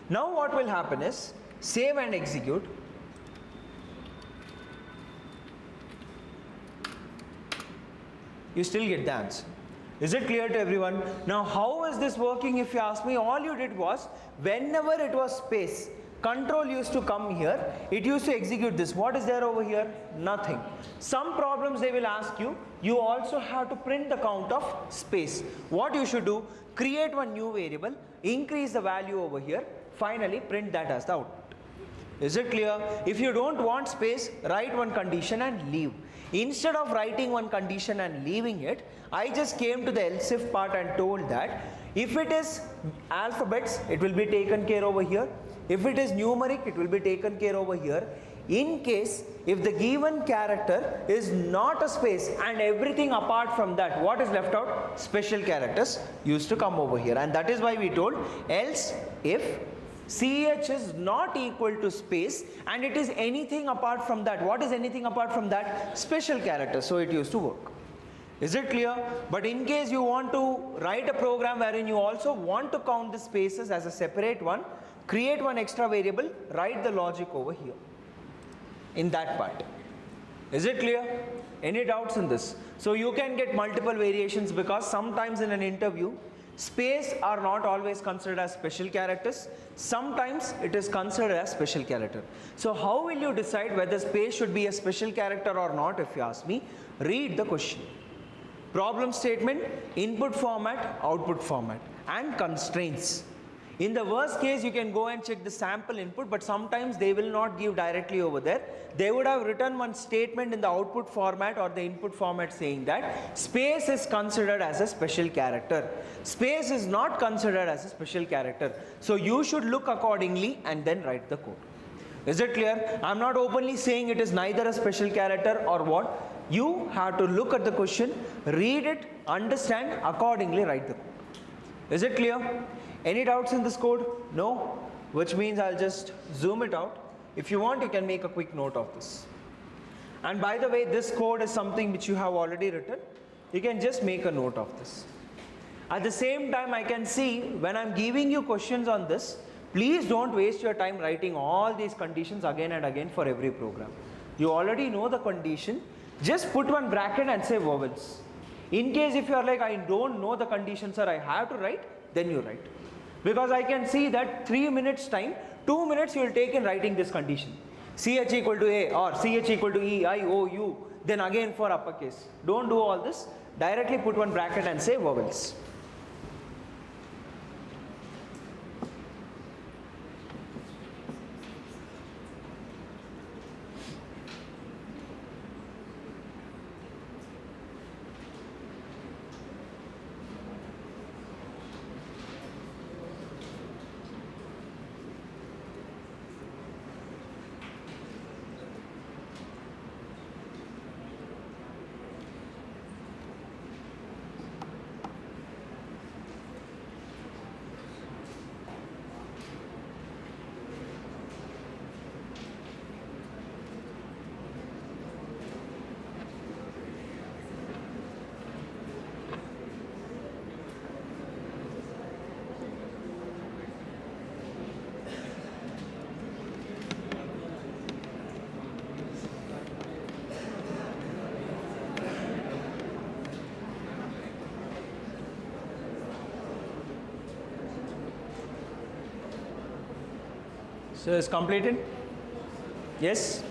Now what will happen is, save and execute. You still get the answer. Is it clear to everyone? Now how is this working if you ask me? All you did was, whenever it was space, control used to come here, it used to execute this. What is there over here? Nothing. Some problems they will ask you, you also have to print the count of space. What you should do, create one new variable, increase the value over here, finally print that as the output. Is it clear? If you don't want space, write one condition and leave. Instead of writing one condition and leaving it, I just came to the else if part and told that if it is alphabets, it will be taken care over here. If it is numeric, it will be taken care over here. In case if the given character is not a space and everything apart from that, what is left out? Special characters used to come over here, and that is why we told else if CH is not equal to space and it is anything apart from that. What is anything apart from that? Special character. So it used to work. Is it clear? But in case you want to write a program wherein you also want to count the spaces as a separate one, create one extra variable, write the logic over here in that part. Is it clear? Any doubts in this? So you can get multiple variations because sometimes in an interview, space are not always considered as special characters. Sometimes it is considered as special character. So how will you decide whether space should be a special character or not? If you ask me, read the question. Problem statement, input format, output format, and constraints. In the worst case, you can go and check the sample input, but sometimes they will not give directly over there. They would have written one statement in the output format or the input format saying that space is considered as a special character. Space is not considered as a special character. So you should look accordingly and then write the code. Is it clear? I'm not openly saying it is neither a special character or what. You have to look at the question, read it, understand, accordingly write the code. Is it clear? Any doubts in this code? No? Which means I'll just zoom it out. If you want, you can make a quick note of this. And by the way, this code is something which you have already written. You can just make a note of this. At the same time, I can see when I'm giving you questions on this, please don't waste your time writing all these conditions again and again for every program. You already know the condition. Just put one bracket and say vowels. In case if you are like, I don't know the condition, sir, I have to write, then you write. Because I can see that 3 minutes time, 2 minutes you will take in writing this condition. CH equal to A or CH equal to E, I, O, U, then again for uppercase. Don't do all this. Directly put one bracket and say vowels. So it's completed? Yes?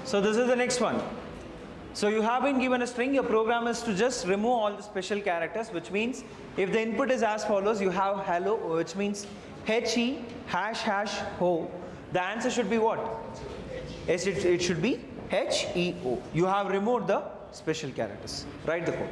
So this is the next one. So you have been given a string, your program is to just remove all the special characters, which means if the input is as follows, you have hello, which means HE ## ho. The answer should be what? Yes, it should be HEO. You have removed the special characters. Write the code.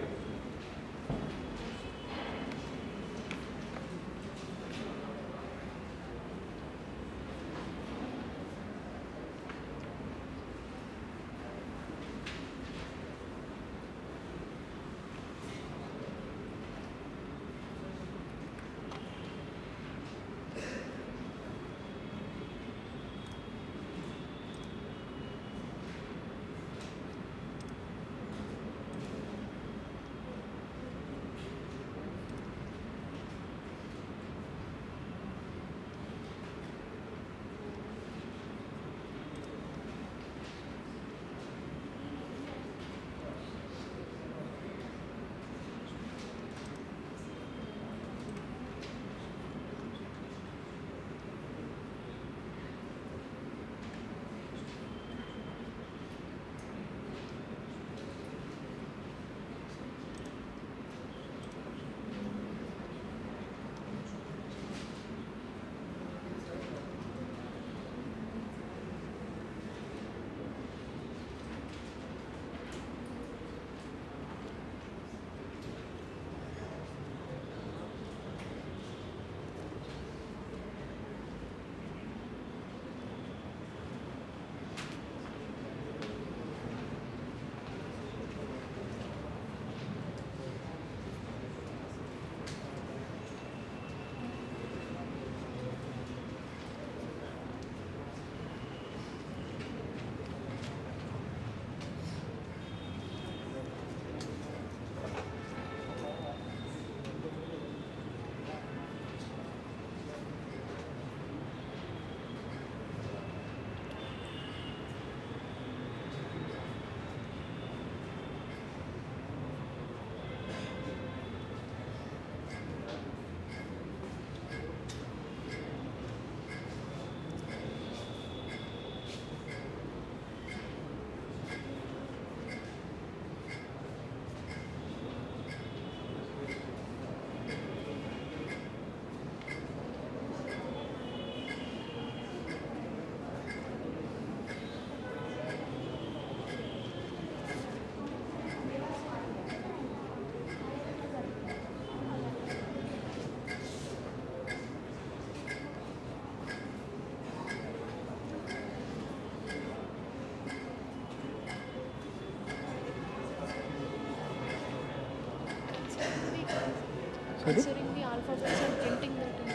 Considering the alphabets and printing that in the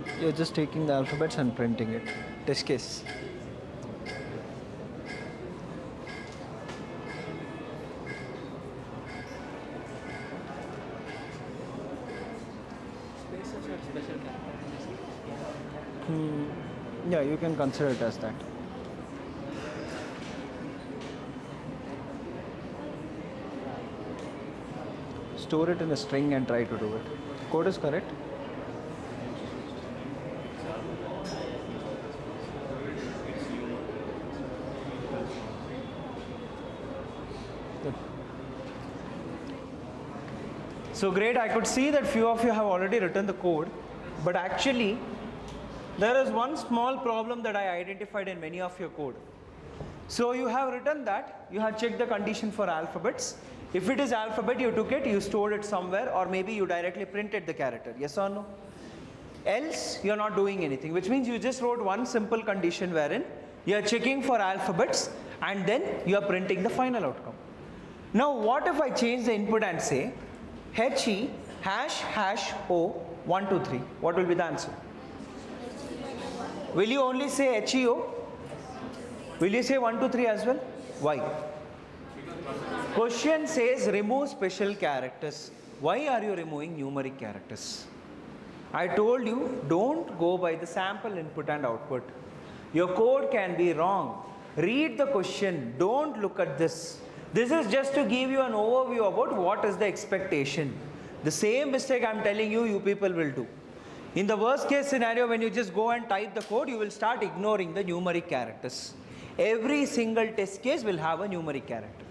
first. You're just taking the alphabets and printing it. Test case. Yeah, you can consider it as that. Store it in a string and try to do it. Code is correct. Good. So great, I could see that few of you have already written the code, but actually there is one small problem that I identified in many of your code. So you have written that, you have checked the condition for alphabets. If it is alphabet, you took it, you stored it somewhere, or maybe you directly printed the character, yes or no? Else, you are not doing anything, which means you just wrote one simple condition wherein you are checking for alphabets and then you are printing the final outcome. Now what if I change the input and say HE ## O 1 2 3, what will be the answer? Will you only say HEO? Will you say 1 2 3 as well? Why? Question says remove special characters. Why are you removing numeric characters? I told you don't go by the sample input and output. Your code can be wrong. Read the question, don't look at this. This is just to give you an overview about what is the expectation. The same mistake I am telling you, you people will do. In the worst case scenario, when you just go and type the code, you will start ignoring the numeric characters. Every single test case will have a numeric character.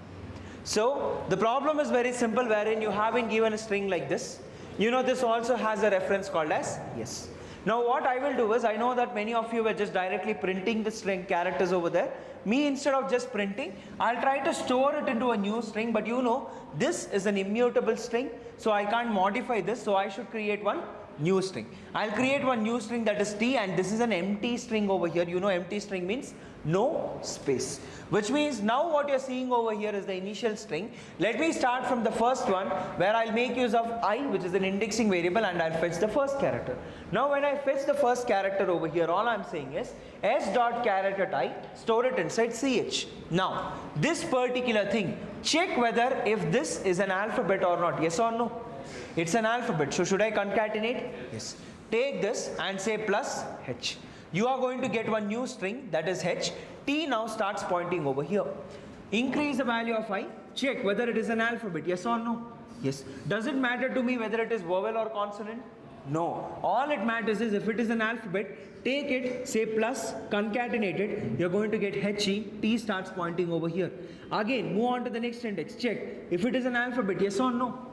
So the problem is very simple, wherein you haven't given a string like this. You know this also has a reference called as yes. Now what I will do is, I know that many of you were just directly printing the string characters over there. Me, instead of just printing, I'll try to store it into a new string, but you know this is an immutable string, so I can't modify this, so I should create one new string. I'll create one new string that is t, and this is an empty string over here. You know empty string means no space, which means now what you're seeing over here is the initial string. Let me start from the first one, where I'll make use of I, which is an indexing variable, and I'll fetch the first character. Now when I fetch the first character over here, all I'm saying is s dot character type, store it inside ch. Now this particular thing, check whether if this is an alphabet or not, yes or no. It's an alphabet, so should I concatenate? Yes. Take this and say plus h. You are going to get one new string, that is h. T now starts pointing over here. Increase the value of I, check whether it is an alphabet, yes or no? Yes. Does it matter to me whether it is vowel or consonant? No. All it matters is if it is an alphabet, take it, say plus, concatenate it, you're going to get he, T starts pointing over here. Again, move on to the next index, check. If it is an alphabet, yes or no?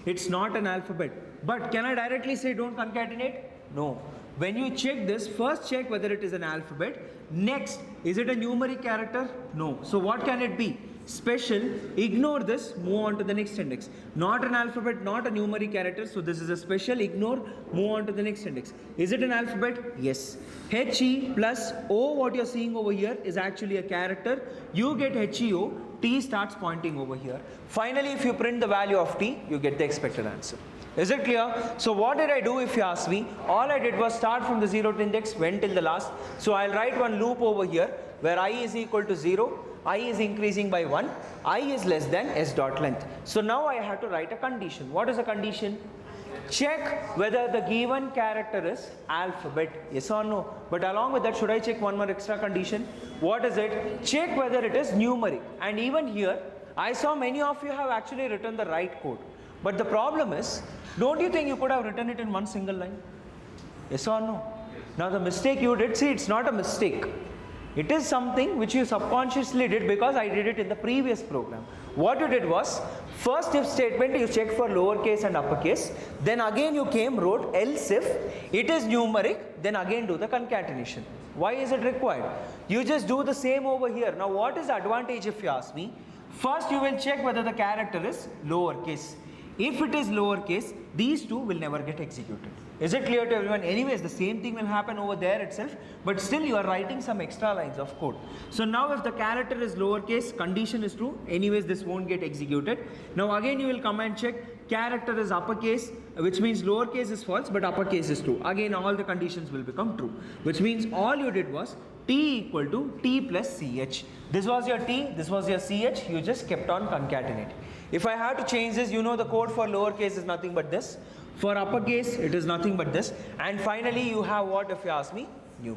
It's not an alphabet. But can I directly say don't concatenate? No. When you check this, first check whether it is an alphabet. Next, is it a numeric character? No. So what can it be? Special, ignore this, move on to the next index. Not an alphabet, not a numeric character, so this is a special, ignore, move on to the next index. Is it an alphabet? Yes. HE plus O, what you're seeing over here, is actually a character. You get HEO, T starts pointing over here. Finally, if you print the value of T, you get the expected answer. Is it clear? So what did I do if you ask me? All I did was start from the 0th index, went till the last. So I'll write one loop over here where I is equal to 0, I is increasing by 1, I is less than s dot length. So now I have to write a condition. What is a condition? Check whether the given character is alphabet, yes or no. But along with that, should I check one more extra condition? What is it? Check whether it is numeric. And even here, I saw many of you have actually written the right code. But the problem is, don't you think you could have written it in one single line? Yes or no? Now the mistake you did, see, it's not a mistake. It is something which you subconsciously did because I did it in the previous program. What you did was, first if statement you check for lowercase and uppercase, then again you came, wrote else if it is numeric, then again do the concatenation. Why is it required? You just do the same over here. Now what is the advantage if you ask me? First you will check whether the character is lowercase. If it is lowercase, these two will never get executed. Is it clear to everyone? Anyways, the same thing will happen over there itself, but still you are writing some extra lines of code. So now if the character is lowercase, condition is true, anyways this won't get executed. Now again you will come and check, character is uppercase, which means lowercase is false but uppercase is true. Again all the conditions will become true, which means all you did was t equal to t plus ch. This was your t, this was your ch, you just kept on concatenating. If I have to change this, you know the code for lowercase is nothing but this. For uppercase, it is nothing but this. And finally, you have what, if you ask me? Numeric.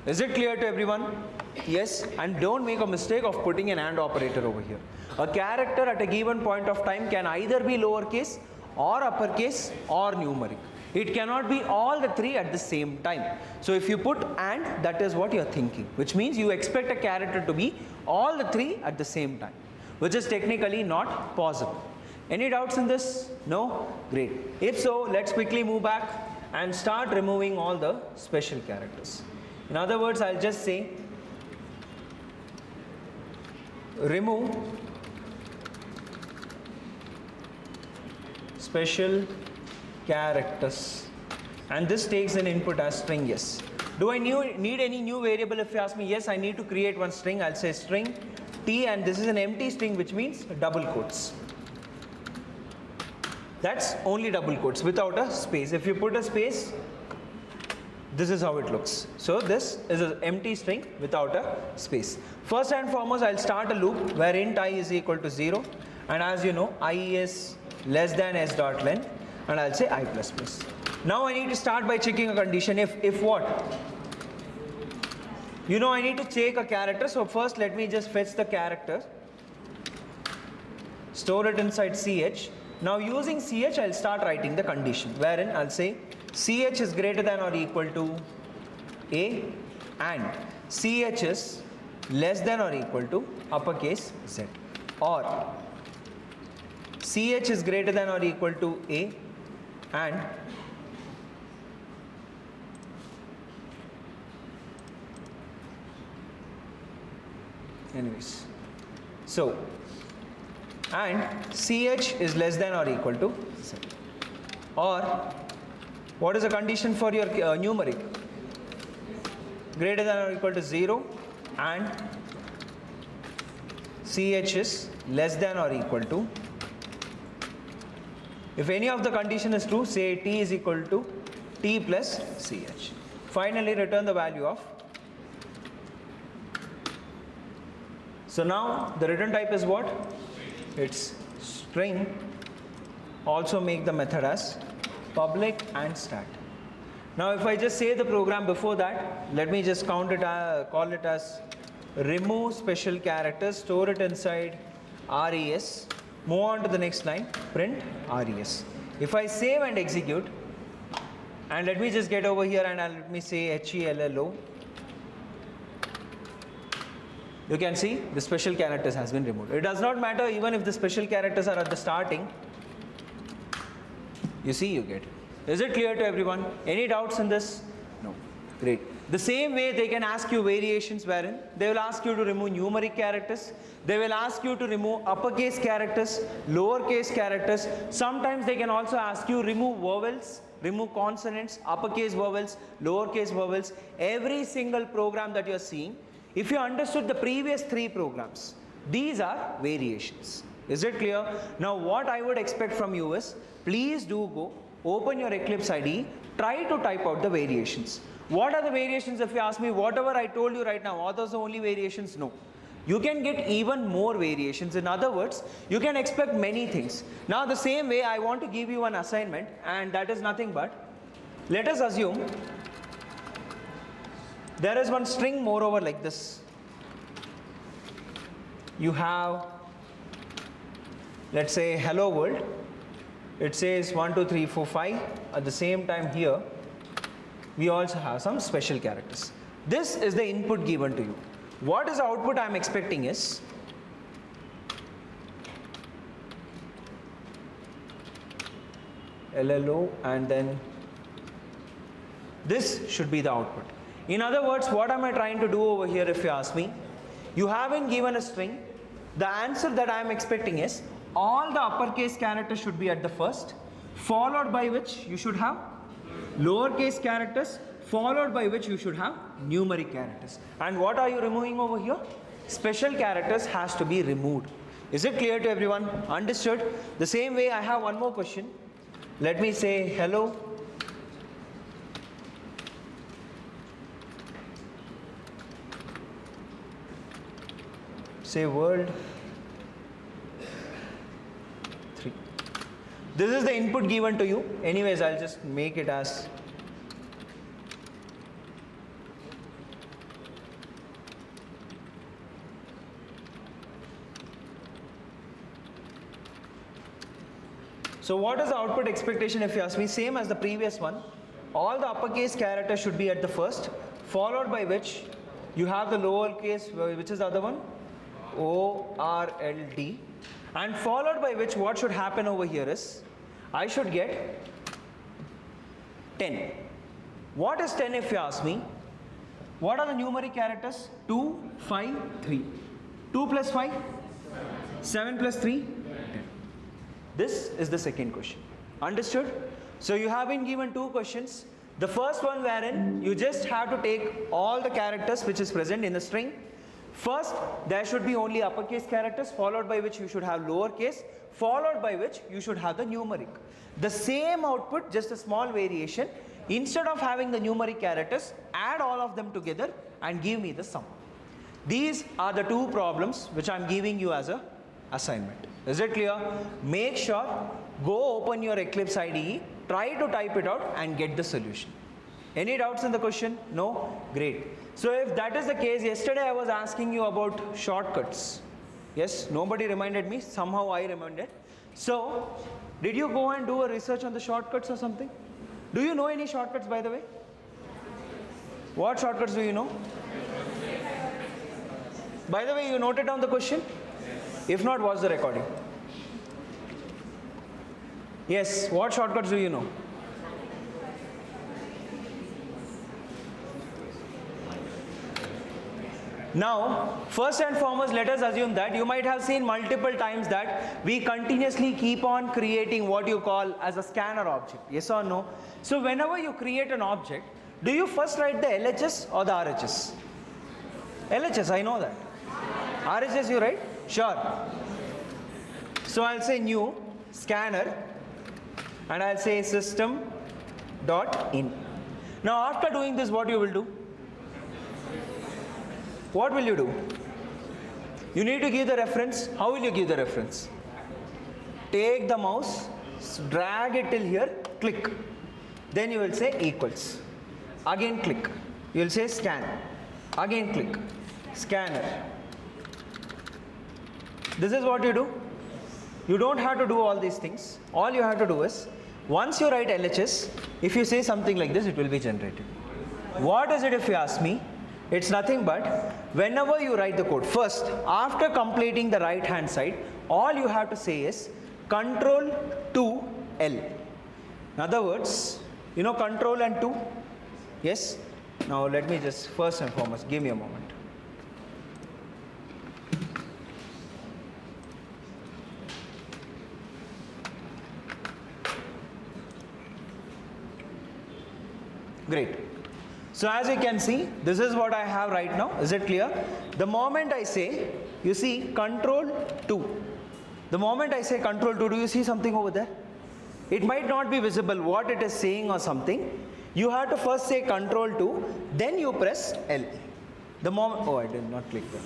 Is it clear to everyone? Yes. And don't make a mistake of putting an AND operator over here. A character at a given point of time can either be lowercase or uppercase or numeric. It cannot be all the three at the same time. So if you put AND, that is what you are thinking, which means you expect a character to be all the three at the same time, which is technically not possible. Any doubts in this? No? Great. If so, let's quickly move back and start removing all the special characters. In other words, I'll just say remove special characters, and this takes an input as string yes. Do I need any new variable? If you ask me, yes, I need to create one string. I'll say string t, and this is an empty string, which means double quotes. That's only double quotes without a space. If you put a space, this is how it looks. So this is an empty string without a space. First and foremost, I'll start a loop where int I is equal to 0, and as you know, I is less than s dot length, and I'll say I plus plus. Now I need to start by checking a condition. If what? You know I need to take a character, so first let me just fetch the character, store it inside ch. Now using ch, I'll start writing the condition, wherein I'll say ch is greater than or equal to a, and ch is less than or equal to uppercase z, or ch is greater than or equal to a, and anyways, so and ch is less than or equal to z, or what is the condition for your numeric? Greater than or equal to 0, and ch is less than or equal to, if any of the condition is true, say t is equal to t plus ch. Finally return the value of. So now the return type is what? It's string. Also make the method as public and stat. Now if I just say the program before that, let me just call it as remove special characters, store it inside res, move on to the next line, print res. If I save and execute, and let me just get over here and let me say hello, you can see the special characters has been removed. It does not matter even if the special characters are at the starting. You see, you get. Is it clear to everyone? Any doubts in this? No. Great. The same way they can ask you variations wherein they will ask you to remove numeric characters. They will ask you to remove uppercase characters, lowercase characters. Sometimes they can also ask you remove vowels, remove consonants, uppercase vowels, lowercase vowels. Every single program that you are seeing, if you understood the previous 3 programs, these are variations. Is it clear? Now what I would expect from you is, please do go, open your Eclipse IDE, try to type out the variations. What are the variations? If you ask me, whatever I told you right now, are those the only variations? No. You can get even more variations. In other words, you can expect many things. Now the same way, I want to give you an assignment, and that is nothing but, let us assume there is one string moreover like this. You have, let's say, hello world. It says 1, 2, 3, 4, 5. At the same time here, we also have some special characters. This is the input given to you. What is the output I am expecting is LLO, and then this should be the output. In other words, what am I trying to do over here if you ask me? You haven't given a string. The answer that I am expecting is all the uppercase characters should be at the first, followed by which you should have lowercase characters, followed by which you should have numeric characters. And what are you removing over here? Special characters has to be removed. Is it clear to everyone? Understood? The same way, I have one more question. Let me say hello. Say world 3. This is the input given to you. Anyways, I'll just make it as so what is the output expectation if you ask me? Same as the previous one. All the uppercase characters should be at the first, followed by which you have the lowercase, which is the other one? ORLD. And followed by which what should happen over here is, I should get 10. What is 10 if you ask me? What are the numeric characters? 2, 5, 3. 2 plus 5? 7 plus 3? 10. This is the second question. Understood? So you have been given two questions. The first one wherein you just have to take all the characters which is present in the string. First, there should be only uppercase characters, followed by which you should have lowercase, followed by which you should have the numeric. The same output, just a small variation. Instead of having the numeric characters, add all of them together and give me the sum. These are the two problems which I am giving you as a assignment. Is it clear? Make sure, go open your Eclipse IDE, try to type it out and get the solution. Any doubts in the question? No? Great. So if that is the case, yesterday I was asking you about shortcuts. Yes, nobody reminded me, somehow I reminded. So, did you go and do a research on the shortcuts or something? Do you know any shortcuts, by the way? What shortcuts do you know? By the way, you noted down the question? If not, watch the recording. Yes, what shortcuts do you know? Now, first and foremost, let us assume that you might have seen multiple times that we continuously keep on creating what you call as a scanner object. Yes or no? So whenever you create an object, do you first write the LHS or the RHS? LHS, I know that. RHS you write? Sure. So I'll say new scanner and I'll say system.in. Now after doing this, what you will do? What will you do? You need to give the reference. How will you give the reference? Take the mouse, drag it till here, click. Then you will say equals. Again click. You will say scan. Again click. Scanner. This is what you do. You don't have to do all these things. All you have to do is, once you write LHS, if you say something like this, it will be generated. What is it if you ask me? It's nothing but, whenever you write the code, first, after completing the right hand side, all you have to say is Control to L. In other words, you know Control and 2? Yes? Now let me just, first and foremost, give me a moment. Great. So as you can see, this is what I have right now. Is it clear? The moment I say, you see Control 2. The moment I say Control 2, do you see something over there? It might not be visible what it is saying or something. You have to first say Control 2, then you press L. The moment, oh, I did not click that.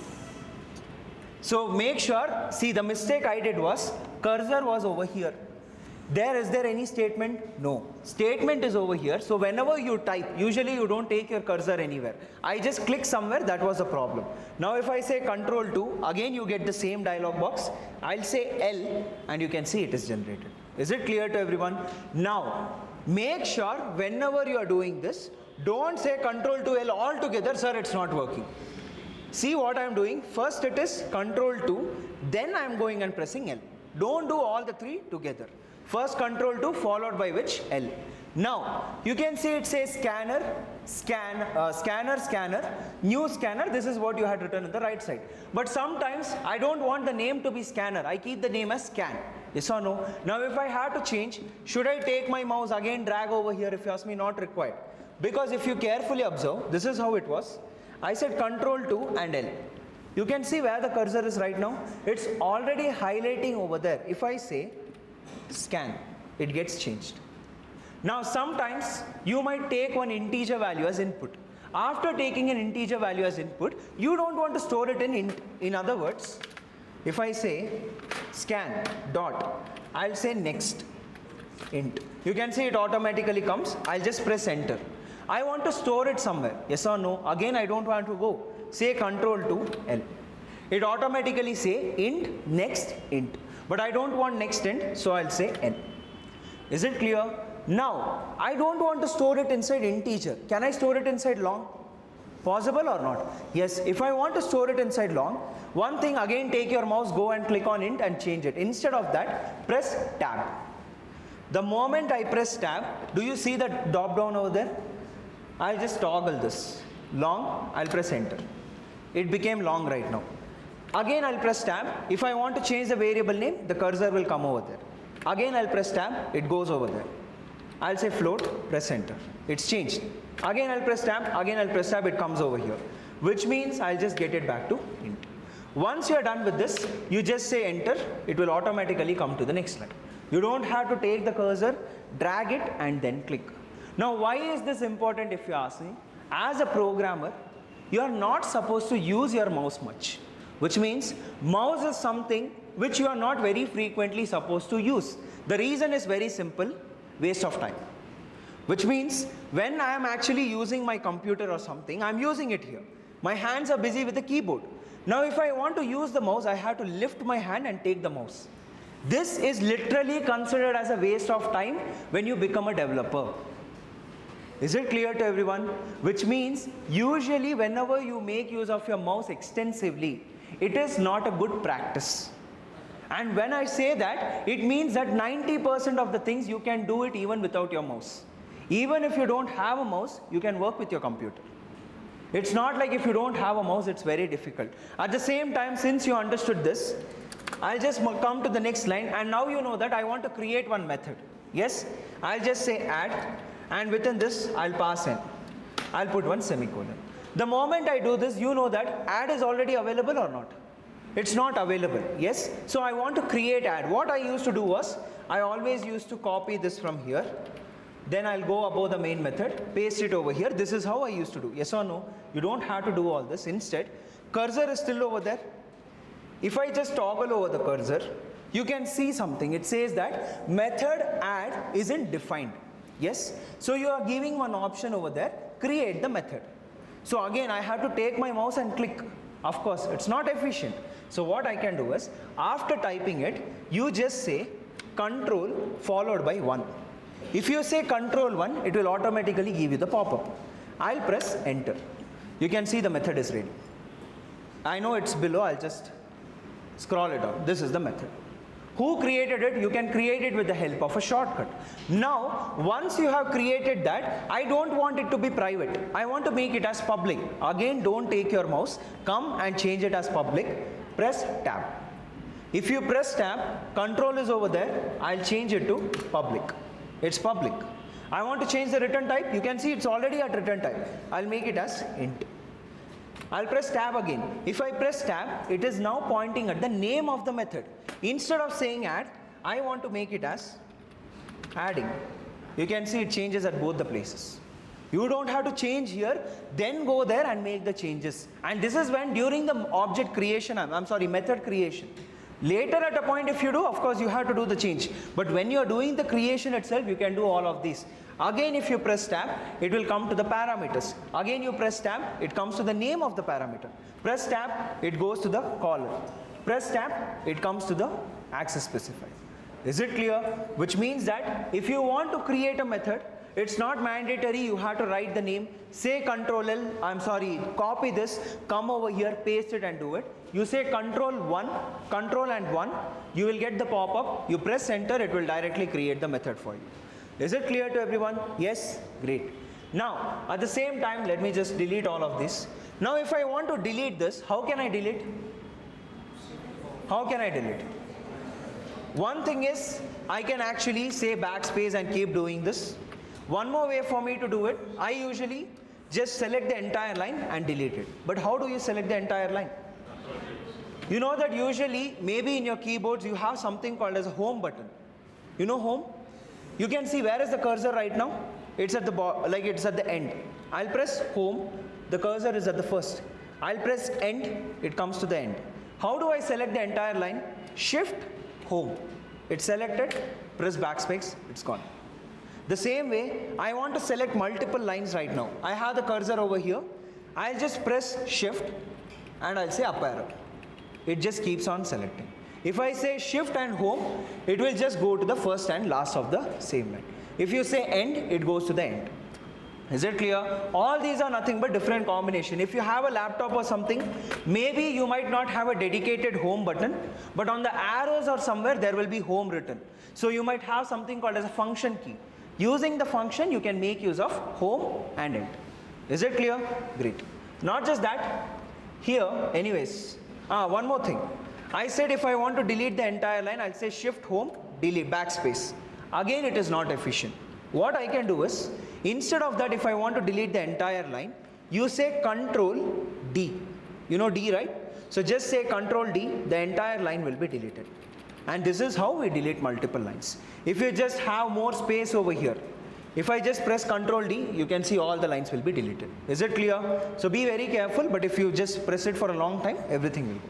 So make sure, see the mistake I did was, cursor was over here. Is there any statement? No. Statement is over here. So whenever you type, usually you don't take your cursor anywhere. I just click somewhere, that was the problem. Now if I say Control 2, again you get the same dialog box. I'll say L and you can see it is generated. Is it clear to everyone? Now, make sure whenever you are doing this, don't say Control to L all together, sir, it's not working. See what I am doing? First it is Control 2, then I am going and pressing L. Don't do all the three together. First Control 2 followed by which L. Now you can see it says scanner, scanner, new scanner. This is what you had written on the right side. But sometimes I don't want the name to be scanner. I keep the name as scan. Yes or no? Now if I have to change, should I take my mouse again drag over here? If you ask me, not required. Because if you carefully observe, this is how it was. I said Control 2 and L. You can see where the cursor is right now. It's already highlighting over there. If I say scan, it gets changed. Now sometimes you might take one integer value as input. After taking an integer value as input, you don't want to store it in int. In other words, if I say scan dot, I'll say next int. You can see it automatically comes. I'll just press enter. I want to store it somewhere. Yes or no? Again, I don't want to go. Say control to L. It automatically say int next int. But I don't want next int, so I'll say n. Is it clear? Now, I don't want to store it inside integer. Can I store it inside long? Possible or not? Yes, if I want to store it inside long, one thing, again take your mouse, go and click on int and change it. Instead of that, press tab. The moment I press tab, do you see the drop down over there? I'll just toggle this. Long, I'll press enter. It became long right now. Again, I'll press tab. If I want to change the variable name, the cursor will come over there. Again, I'll press tab, it goes over there. I'll say float, press enter. It's changed. Again, I'll press tab, it comes over here. Which means I'll just get it back to int. Once you're done with this, you just say enter, it will automatically come to the next line. You don't have to take the cursor, drag it and then click. Now, why is this important if you ask me? As a programmer, you are not supposed to use your mouse much. Which means mouse is something which you are not very frequently supposed to use. The reason is very simple, waste of time. Which means when I am actually using my computer or something, I am using it here. My hands are busy with the keyboard. Now if I want to use the mouse, I have to lift my hand and take the mouse. This is literally considered as a waste of time when you become a developer. Is it clear to everyone? Which means usually whenever you make use of your mouse extensively, it is not a good practice. And when I say that, it means that 90% of the things you can do it even without your mouse. Even if you don't have a mouse, you can work with your computer. It's not like if you don't have a mouse, it's very difficult. At the same time, since you understood this, I'll just come to the next line, and now you know that I want to create one method. Yes, I'll just say add, and within this, I'll pass in. I'll put one semicolon. The moment I do this, you know that add is already available or not? It's not available, yes? So I want to create add. What I used to do was, I always used to copy this from here. Then I'll go above the main method, paste it over here. This is how I used to do. Yes or no? You don't have to do all this. Instead, cursor is still over there. If I just toggle over the cursor, you can see something. It says that method add isn't defined. Yes? So you are giving one option over there, create the method. So again, I have to take my mouse and click. Of course, it's not efficient. So what I can do is, after typing it, you just say control followed by 1. If you say control 1, it will automatically give you the pop-up. I'll press enter. You can see the method is ready. I know it's below, I'll just scroll it down. This is the method. Who created it? You can create it with the help of a shortcut. Now, once you have created that, I don't want it to be private. I want to make it as public. Again, don't take your mouse. Come and change it as public. Press tab. If you press tab, control is over there. I'll change it to public. It's public. I want to change the return type. You can see it's already at return type. I'll make it as int. I'll press tab again. If I press tab, it is now pointing at the name of the method. Instead of saying add, I want to make it as adding. You can see it changes at both the places. You don't have to change here, then go there and make the changes. And this is when during the object creation, method creation. Later at a point if you do, of course you have to do the change. But when you are doing the creation itself, you can do all of these. Again, if you press tab, it will come to the parameters. Again, you press tab, it comes to the name of the parameter. Press tab, it goes to the caller. Press tab, it comes to the access specifier. Is it clear? Which means that if you want to create a method, it's not mandatory you have to write the name, say control L, copy this, come over here, paste it and do it. You say control and 1, you will get the pop-up, you press enter, it will directly create the method for you. Is it clear to everyone? Yes? Great. Now, at the same time, let me just delete all of this. Now, if I want to delete this, how can I delete? How can I delete? One thing is, I can actually say backspace and keep doing this. One more way for me to do it, I usually just select the entire line and delete it. But how do you select the entire line? You know that usually, maybe in your keyboards, you have something called as a home button. You know home? You can see where is the cursor right now? It's at the like it's at the end. I'll press home, the cursor is at the first. I'll press end, it comes to the end. How do I select the entire line? Shift, home. It's selected, press backspace, it's gone. The same way, I want to select multiple lines right now. I have the cursor over here. I'll just press shift and I'll say up arrow. It just keeps on selecting. If I say shift and home, it will just go to the first and last of the same line. If you say end, it goes to the end. Is it clear? All these are nothing but different combination. If you have a laptop or something, maybe you might not have a dedicated home button, but on the arrows or somewhere there will be home written. So you might have something called as a function key. Using the function, you can make use of home and end. Is it clear? Great. Not just that, here, anyways, one more thing. I said if I want to delete the entire line, I'll say shift home, delete, backspace. Again, it is not efficient. What I can do is, instead of that, if I want to delete the entire line, you say Control D. You know D, right? So just say Control D, the entire line will be deleted. And this is how we delete multiple lines. If you just have more space over here, if I just press Control D, you can see all the lines will be deleted. Is it clear? So be very careful, but if you just press it for a long time, everything will go.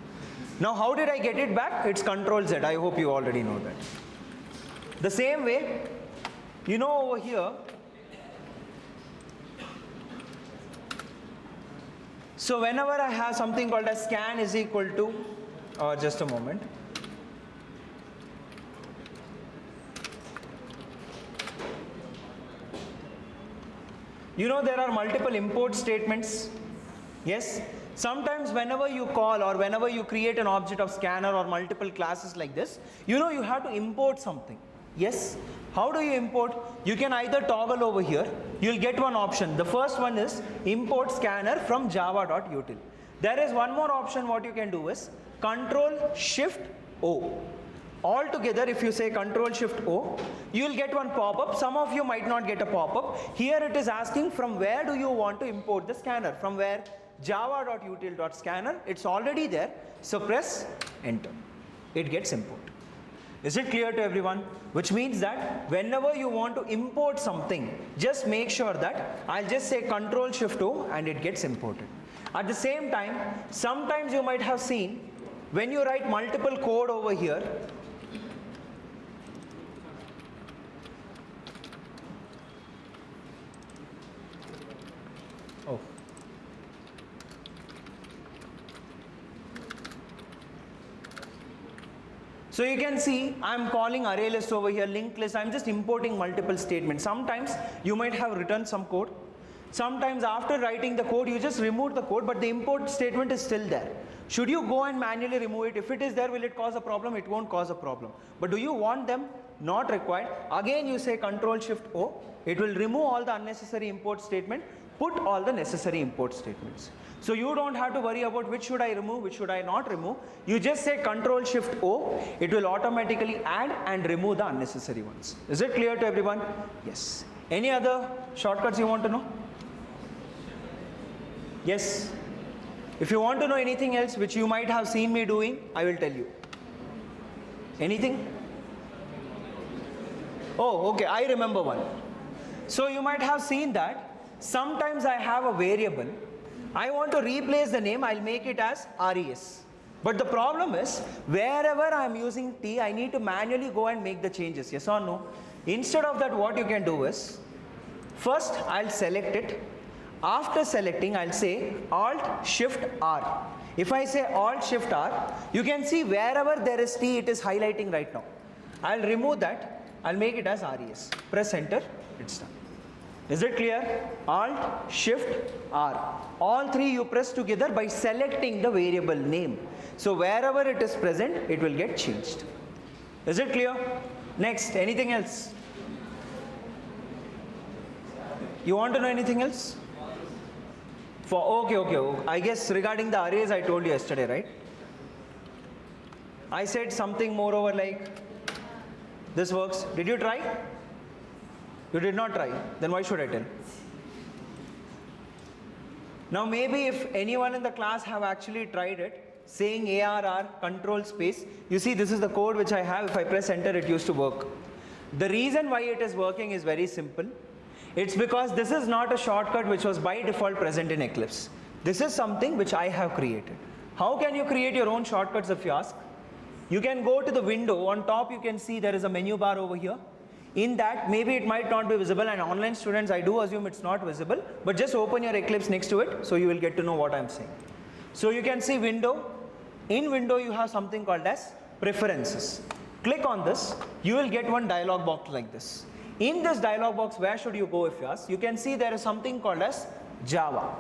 Now how did I get it back? It's Control Z. I hope you already know that. The same way, you know over here, so whenever I have something called as scan is equal to, just a moment. You know there are multiple import statements. Yes? Sometimes whenever you call or whenever you create an object of scanner or multiple classes like this, you know you have to import something. Yes? How do you import? You can either toggle over here. You'll get one option. The first one is import scanner from java.util. There is one more option. What you can do is Control Shift O. All together, if you say Control Shift O, you will get one pop-up. Some of you might not get a pop-up. Here it is asking from where do you want to import the scanner? From where? java.util.scanner. It's already there. So press enter. It gets imported. Is it clear to everyone? Which means that whenever you want to import something, just make sure that I'll just say Control Shift O and it gets imported. At the same time, sometimes you might have seen when you write multiple code over here, so you can see I'm calling array list over here, linked list. I'm just importing multiple statements. Sometimes you might have written some code. Sometimes after writing the code, you just remove the code, but the import statement is still there. Should you go and manually remove it? If it is there, will it cause a problem? It won't cause a problem. But do you want them? Not required. Again, you say Control Shift O. It will remove all the unnecessary import statement, put all the necessary import statements. So you don't have to worry about which should I remove, which should I not remove. You just say Control Shift O, it will automatically add and remove the unnecessary ones. Is it clear to everyone? Yes. Any other shortcuts you want to know? Yes. If you want to know anything else which you might have seen me doing, I will tell you. Anything? Oh, okay, I remember one. So you might have seen that sometimes I have a variable. I want to replace the name, I'll make it as res. But the problem is, wherever I'm using t, I need to manually go and make the changes, yes or no? Instead of that, what you can do is, first I'll select it. After selecting, I'll say Alt-Shift-R. If I say Alt-Shift-R, you can see wherever there is t, it is highlighting right now. I'll remove that, I'll make it as res. Press enter, it's done. Is it clear? Alt, Shift, R. All three you press together by selecting the variable name. So wherever it is present, it will get changed. Is it clear? Next, anything else? You want to know anything else? Okay. I guess regarding the arrays I told you yesterday, right? I said something more over like, this works. Did you try? You did not try, then why should I tell? Now maybe if anyone in the class have actually tried it, saying ARR control space. You see, this is the code which I have. If I press enter, it used to work. The reason why it is working is very simple. It's because this is not a shortcut which was by default present in Eclipse. This is something which I have created. How can you create your own shortcuts if you ask? You can go to the window. On top you can see there is a menu bar over here. In that, maybe it might not be visible, and online students, I do assume it's not visible, but just open your Eclipse next to it so you will get to know what I'm saying. So you can see window. In window you have something called as preferences. Click on this, you will get one dialog box like this. In this dialog box, where should you go if you ask? You can see there is something called as Java.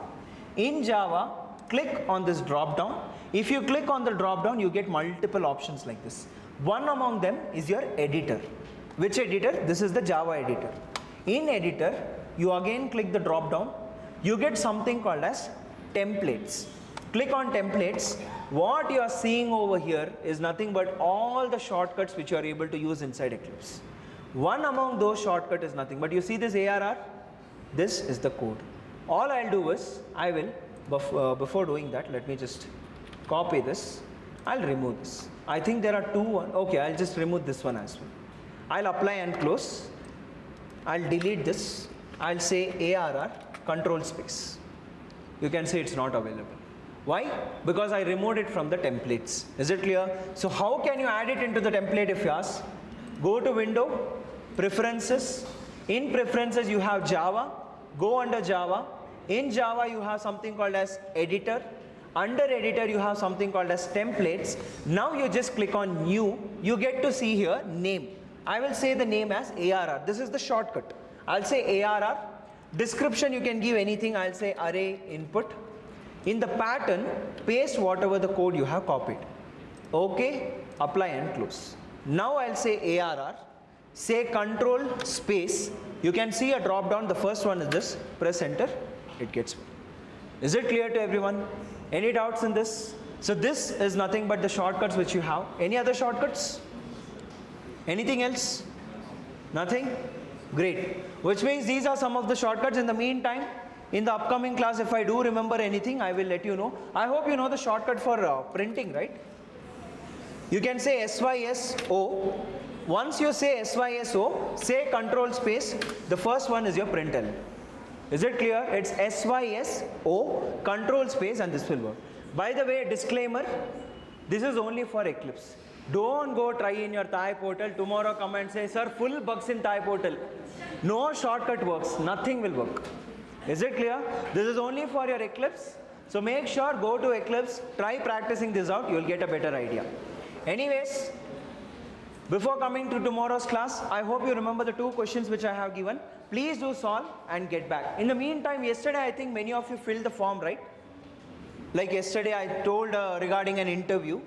In Java, click on this drop down. If you click on the drop down, you get multiple options like this. One among them is your editor. Which editor? This is the Java editor. In editor, you again click the drop down. You get something called as templates. Click on templates. What you are seeing over here is nothing but all the shortcuts which you are able to use inside Eclipse. One among those shortcuts is nothing but, you see this ARR? This is the code. All I'll do is, I will, before doing that, let me just copy this. I'll remove this. I think there are two. Okay, I'll just remove this one as well. I'll apply and close. I'll delete this. I'll say ARR control space. You can say it's not available. Why? Because I removed it from the templates. Is it clear? So how can you add it into the template if you ask? Go to window, preferences. In preferences you have Java. Go under Java. In Java you have something called as editor. Under editor you have something called as templates. Now you just click on new. You get to see here name. I will say the name as ARR. This is the shortcut. I'll say ARR. Description you can give anything. I'll say array input. In the pattern, paste whatever the code you have copied. Okay, apply and close. Now I'll say ARR. Say control space. You can see a drop down. The first one is this. Press enter. It gets. Is it clear to everyone? Any doubts in this? So this is nothing but the shortcuts which you have. Any other shortcuts? Anything else? Nothing? Great. Which means these are some of the shortcuts. In the meantime, in the upcoming class, if I do remember anything, I will let you know. I hope you know the shortcut for printing, right? You can say SYSO. Once you say SYSO, say control space. The first one is your println. Is it clear? It's SYSO, control space, and this will work. By the way, disclaimer, this is only for Eclipse. Don't go try in your Thai portal. Tomorrow come and say, sir, full bugs in Thai portal. No shortcut works. Nothing will work. Is it clear? This is only for your Eclipse. So make sure, go to Eclipse, try practicing this out. You will get a better idea. Anyways, before coming to tomorrow's class, I hope you remember the two questions which I have given. Please do solve and get back. In the meantime, yesterday I think many of you filled the form, right? Like yesterday I told regarding an interview.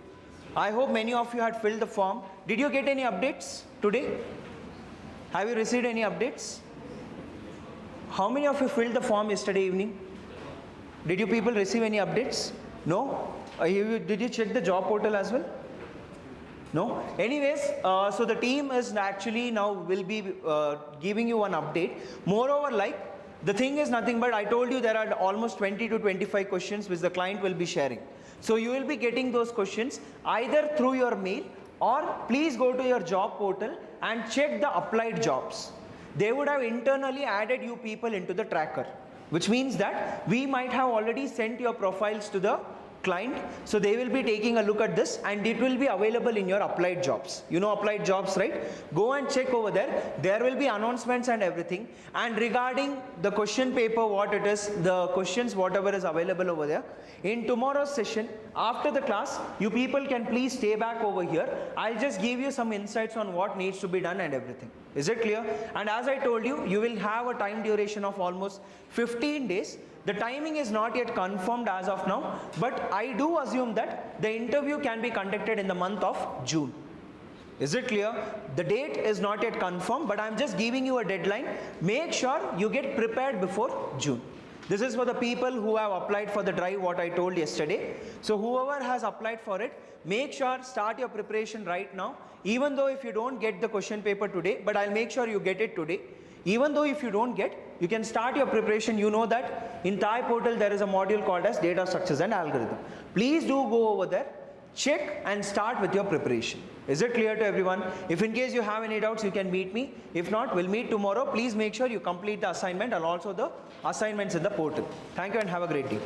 I hope many of you had filled the form. Did you get any updates today? Have you received any updates? How many of you filled the form yesterday evening? Did you people receive any updates? No? Did you check the job portal as well? No? Anyways, so the team is actually now will be giving you an update. Moreover, like, the thing is nothing but I told you there are almost 20 to 25 questions which the client will be sharing. So you will be getting those questions either through your mail, or please go to your job portal and check the applied jobs. They would have internally added you people into the tracker, which means that we might have already sent your profiles to the client. So they will be taking a look at this and it will be available in your applied jobs. You know applied jobs, right? Go and check over there. There will be announcements and everything. And regarding the question paper, what it is, the questions, whatever is available over there. In tomorrow's session, after the class, you people can please stay back over here. I'll just give you some insights on what needs to be done and everything. Is it clear? And as I told you, you will have a time duration of almost 15 days. The timing is not yet confirmed as of now, but I do assume that the interview can be conducted in the month of June. Is it clear? The date is not yet confirmed, but I'm just giving you a deadline. Make sure you get prepared before June. This is for the people who have applied for the drive, what I told yesterday. So whoever has applied for it, make sure start your preparation right now. Even though if you don't get the question paper today, but I'll make sure you get it today. Even though if you don't get, you can start your preparation. You know that in Thai portal there is a module called as data structures and algorithm. Please do go over there, check and start with your preparation. Is it clear to everyone? If in case you have any doubts, you can meet me. If not, we'll meet tomorrow. Please make sure you complete the assignment and also the assignments in the portal. Thank you and have a great day.